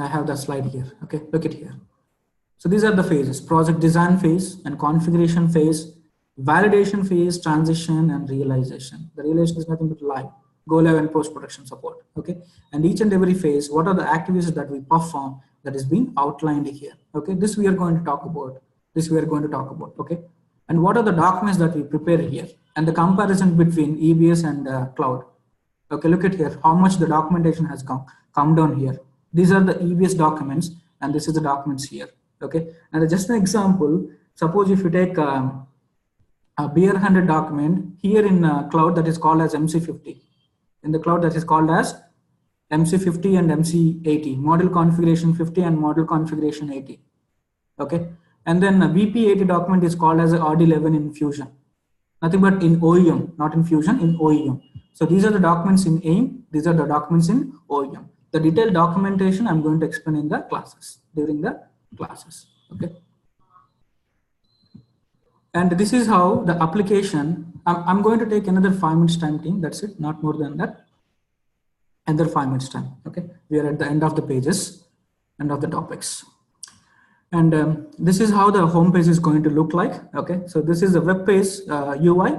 I have the slide here. Okay, look at here. So these are the phases: project design phase and configuration phase, validation phase, transition, and realization. The realization is nothing but live, go live and post-production support. Okay, and each and every phase, what are the activities that we perform, that is being outlined here. Okay, this we are going to talk about. Okay, and what are the documents that we prepare here, and the comparison between EBS and cloud. Okay, look at here, how much the documentation has come down here. These are the EBS documents, and this is the documents here. Okay, and just an example, suppose if you take a beer 100 document here in cloud, that is called as MC50. In the cloud, that is called as MC50 and MC80, model configuration 50 and model configuration 80. Okay, and then a BP80 document is called as RD11 in Fusion. Nothing but in OEM, not in Fusion, in OEM. So these are the documents in AIM, these are the documents in OEM. The detailed documentation I'm going to explain in the classes, during the classes. Okay, and this is how the application, I'm going to take another 5 minutes time, team, that's it, not more than that, another 5 minutes time. Okay, we are at the end of the pages, end of the topics, and this is how the home page is going to look like. Okay, so this is the web page UI,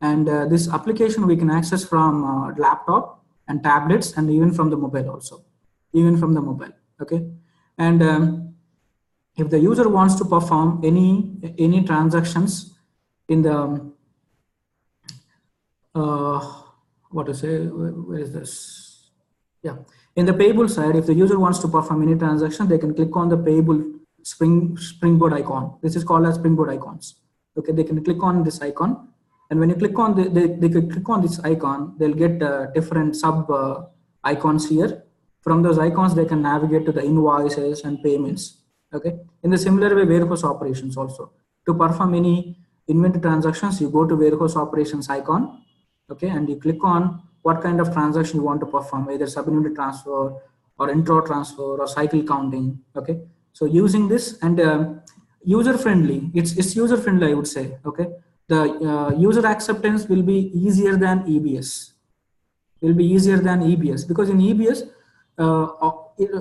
and this application we can access from laptop and tablets, and even from the mobile also, okay, and if the user wants to perform any transactions in the what to say, where is this? Yeah, in the payable side, if the user wants to perform any transaction, they can click on the payable springboard icon. This is called as springboard icons. Okay, they can click on this icon, and when you click on they can click on this icon, they'll get different sub icons here. From those icons, they can navigate to the invoices and payments. Okay, in the similar way, warehouse operations also. To perform any inventory transactions, you go to warehouse operations icon. Okay, and you click on what kind of transaction you want to perform, either sub-unit transfer or intro transfer or cycle counting. Okay, so using this and user friendly, it's user friendly, I would say. Okay, the user acceptance will be easier than EBS. Will be easier than EBS, because in EBS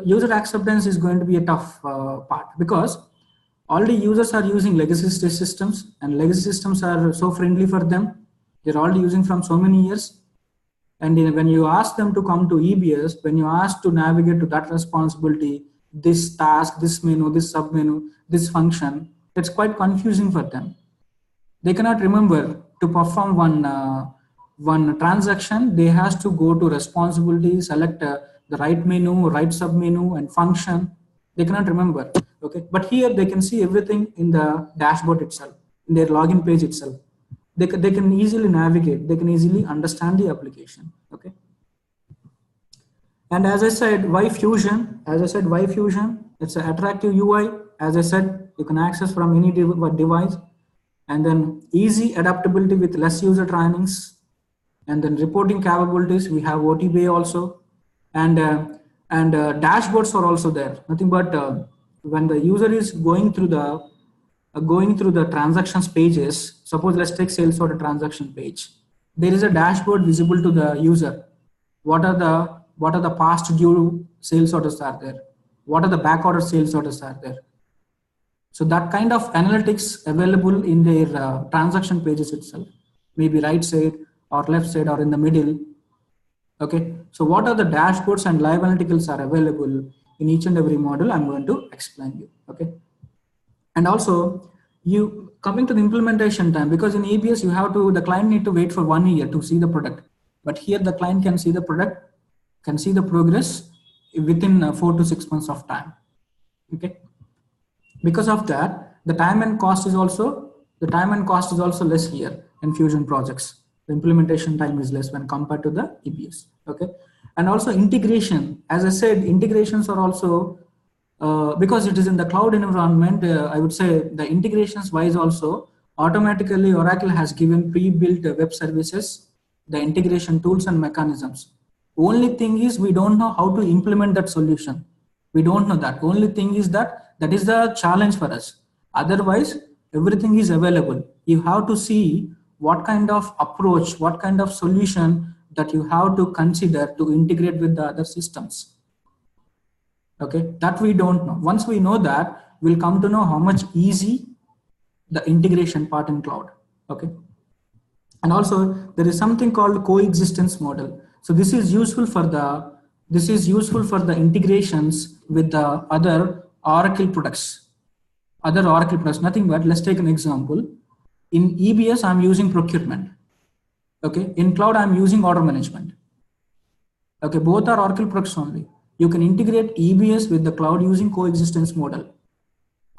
user acceptance is going to be a tough part, because already users are using legacy systems, and legacy systems are so friendly for them. They're already using from so many years. And when you ask them to come to EBS, when you ask to navigate to that responsibility, this task, this menu, this sub menu, this function, it's quite confusing for them. They cannot remember to perform one transaction. They has to go to responsibility, select the right menu, right sub menu, and function. They cannot remember. Okay, but here they can see everything in the dashboard itself, in their login page itself. They can easily navigate, they can easily understand the application. Okay, and as I said, why Fusion? It's an attractive UI. As I said, you can access from any device, and then easy adaptability with less user trainings, and then reporting capabilities. We have OTBA also, and dashboards are also there. Nothing but when the user is going through the transactions pages. Suppose let's take sales order transaction page. There is a dashboard visible to the user. What are the past due sales orders are there? What are the back order sales orders are there? So that kind of analytics available in their transaction pages itself, maybe right side or left side or in the middle. Okay, so what are the dashboards and live analyticals are available in each and every module? I'm going to explain you. Okay, and also you coming to the implementation time, because in EBS the client need to wait for 1 year to see the product, but here the client can see the product, can see the progress within 4 to 6 months of time. Okay, because of that, the time and cost is also less here in Fusion projects. The implementation time is less when compared to the EBS. Okay, and also integration. As I said, integrations are also because it is in the cloud environment. I would say the integrations wise also automatically Oracle has given pre-built web services, the integration tools and mechanisms. Only thing is we don't know how to implement that solution. We don't know that. Only thing is that is the challenge for us. Otherwise, everything is available. You have to see what kind of approach, what kind of solution that you have to consider to integrate with the other systems. Okay, that we don't know. Once we know that, we'll come to know how much easy the integration part in cloud. Okay, and also there is something called coexistence model. So this is useful for the integrations with the other Oracle products. Nothing but, let's take an example. In EBS, I'm using procurement. Okay, in cloud, I'm using order management. Okay, both are Oracle products only. You can integrate EBS with the cloud using coexistence model.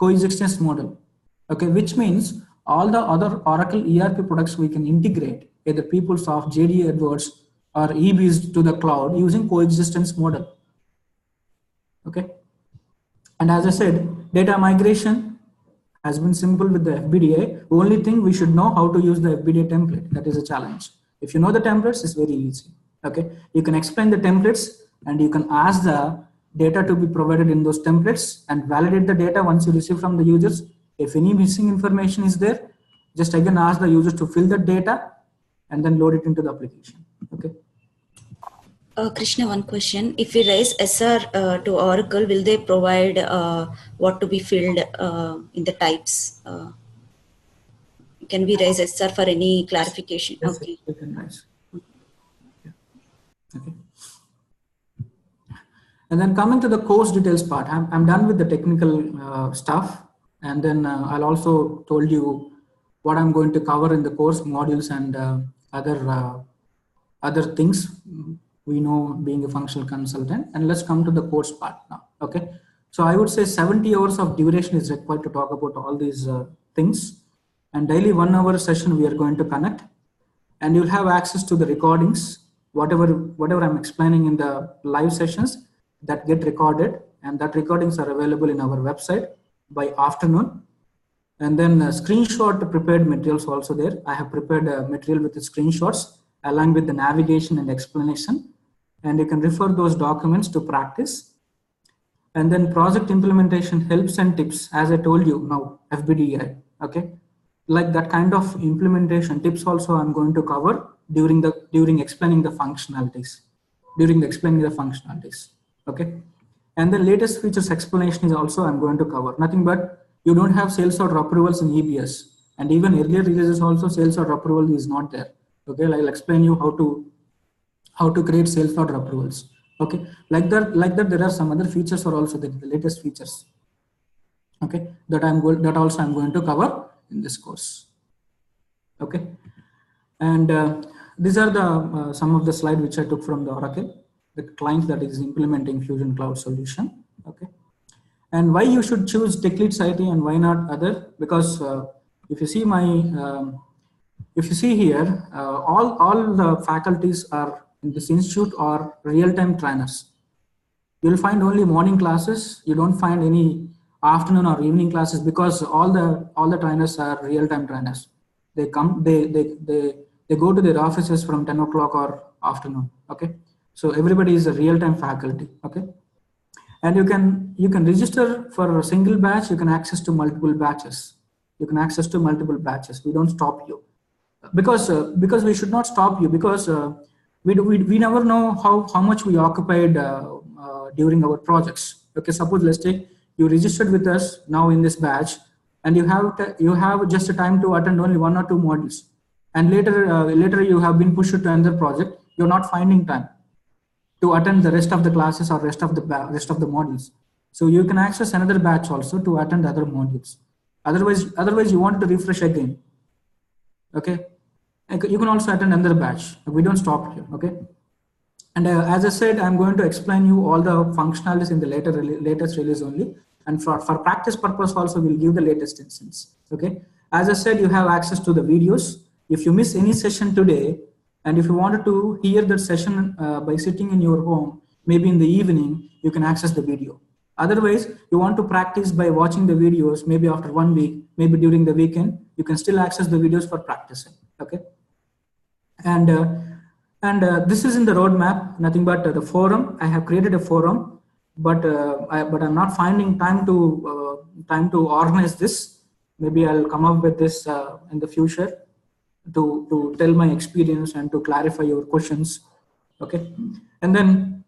Okay, which means all the other Oracle ERP products we can integrate, either PeopleSoft, JD Edwards, or EBS to the cloud using coexistence model. Okay, and as I said, data migration has been simple with the FBDA. Only thing, we should know how to use the FBDA template. That is a challenge. If you know the templates, it's very easy. Okay, you can explain the templates and you can ask the data to be provided in those templates and validate the data once you receive from the users. If any missing information is there, just again ask the users to fill the data and then load it into the application. Okay. Krishna, one question. If we raise SR to Oracle, will they provide what to be filled in the types? Can we raise SR for any clarification? Yes, okay. You can raise. Yeah. Okay. And then coming to the course details part, I'm done with the technical stuff. And then I'll also told you what I'm going to cover in the course modules and other things we know being a functional consultant. And let's come to the course part now. Okay, so I would say 70 hours of duration is required to talk about all these things, and daily 1 hour session we are going to connect, and you'll have access to the recordings, whatever I'm explaining in the live sessions that get recorded, and that recordings are available in our website by afternoon. And then screenshot prepared materials also there. I have prepared material with the screenshots along with the navigation and explanation, and you can refer those documents to practice. And then project implementation helps and tips, as I told you now, FBDI. Okay, like that kind of implementation tips also I'm going to cover during explaining the functionalities. Okay, and the latest features explanation is also I'm going to cover. Nothing but you don't have sales order approvals in EBS, and even earlier releases also sales order approval is not there. Okay, I'll explain you how to create sales order approvals. Okay, like that there are some other features are also the latest features. Okay, that also I'm going to cover in this course. Okay, and these are the some of the slides which I took from the Oracle, the client that is implementing Fusion Cloud solution. Okay, and why you should choose Tech Leads IT and why not other? Because if you see my if you see here, all the faculties are in this institute are real-time trainers. You'll find only morning classes. You don't find any afternoon or evening classes, because all the trainers are real-time trainers. They come, they go to their offices from 10 o'clock or afternoon. Okay, so everybody is a real-time faculty. Okay, and you can register for a single batch. You can access to multiple batches. We don't stop you, because we should not stop you, because we never know how much we occupied during our projects. Okay, suppose let's take you registered with us now in this batch, and you have just a time to attend only 1 or 2 modules, and later you have been pushed to another project. You're not finding time to attend the rest of the classes or rest of the modules. So you can access another batch also to attend other modules. Otherwise you want to refresh again. Okay, you can also attend another batch. We don't stop here. Okay, and as I said, I'm going to explain you all the functionalities in the latest release only, and for practice purpose also we'll give the latest instance. Okay, as I said, you have access to the videos. If you miss any session today, and if you wanted to hear that session by sitting in your home, maybe in the evening, you can access the video. Otherwise, you want to practice by watching the videos, maybe after 1 week, maybe during the weekend, you can still access the videos for practicing. Okay, and this is in the roadmap. Nothing but the forum. I have created a forum, but I'm not finding time to organize this. Maybe I'll come up with this in the future to tell my experience and to clarify your questions. Okay, and then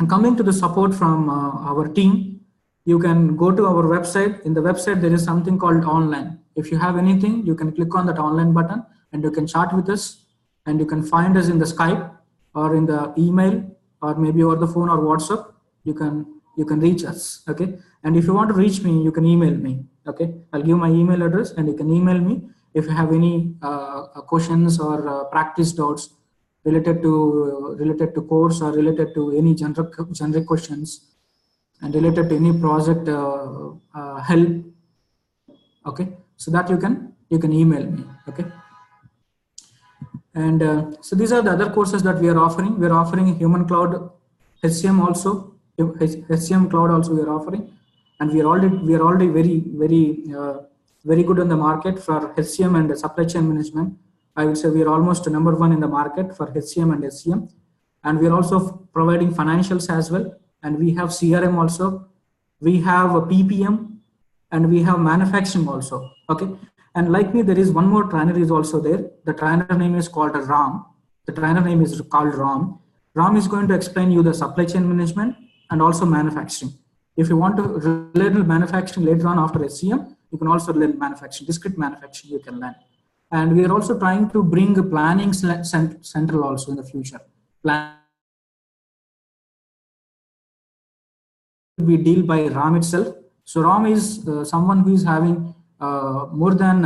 coming to the support from our team, you can go to our website. In the website there is something called online. If you have anything, you can click on that online button and you can chat with us, and you can find us in the Skype or in the email or maybe over the phone or WhatsApp. You can reach us. Okay, and if you want to reach me, you can email me. Okay, I'll give my email address and you can email me if you have any questions or practice doubts related to course or related to any generic questions and related to any project help. Okay, so that you can email me. Okay, and so these are the other courses that we are offering. We are offering Human Cloud, SCM also, SCM Cloud also we are offering, and we are already very good on the market for HCM and supply chain management. I would say we are almost number 1 in the market for HCM and SCM, and we are also providing financials as well, and we have CRM also, we have a PPM, and we have manufacturing also. Okay, and like me, there is one more trainer is also there. The trainer name is called Ram. Ram is going to explain you the supply chain management and also manufacturing. If you want to learn manufacturing later on after SCM, you can also learn manufacturing, discrete manufacturing you can learn. And we are also trying to bring a planning central also in the future. We deal by Ram itself. So Ram is someone who is having more than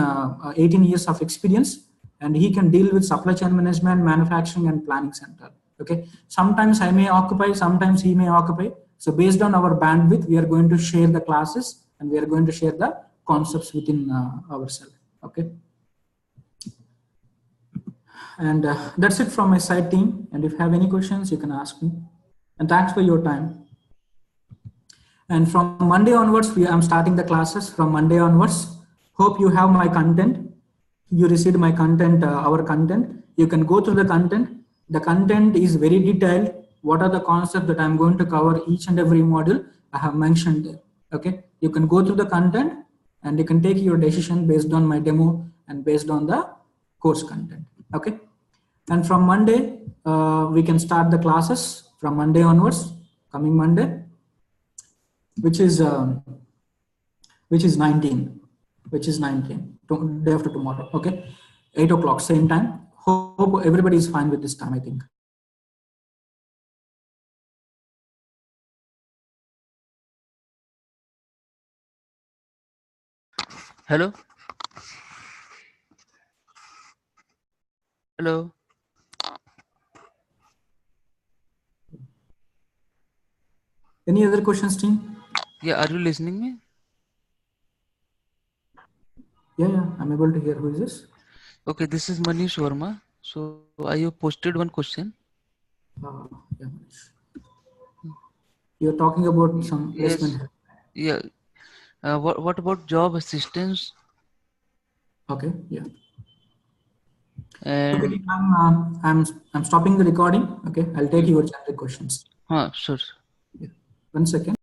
18 years of experience, and he can deal with supply chain management, manufacturing, and planning center. Okay, sometimes I may occupy, sometimes he may occupy. So based on our bandwidth, we are going to share the classes and we are going to share the concepts within ourselves. Okay, and that's it from my side, team. And if you have any questions, you can ask me. And thanks for your time. And from Monday onwards, I'm starting the classes from Monday onwards. Hope you have my content. You received my content, our content. You can go through the content. The content is very detailed. What are the concepts that I'm going to cover each and every module? I have mentioned there. Okay, you can go through the content and you can take your decision based on my demo and based on the course content. Okay, and from Monday, we can start the classes from Monday onwards, coming Monday, which is 19, day after tomorrow. Okay, 8 o'clock, same time. Hope everybody is fine with this time, I think. Hello. Hello. Any other questions, team? Yeah, are you listening me? Yeah, I'm able to hear. Who is this? Okay, this is Manish Verma. So I have posted one question. Yeah, Manish. You're talking about some placement. Yes. Yeah. What about job assistance? Okay. Yeah. And Okay, I'm stopping the recording. Okay, I'll take your generic questions. sure. Yeah. 1 second.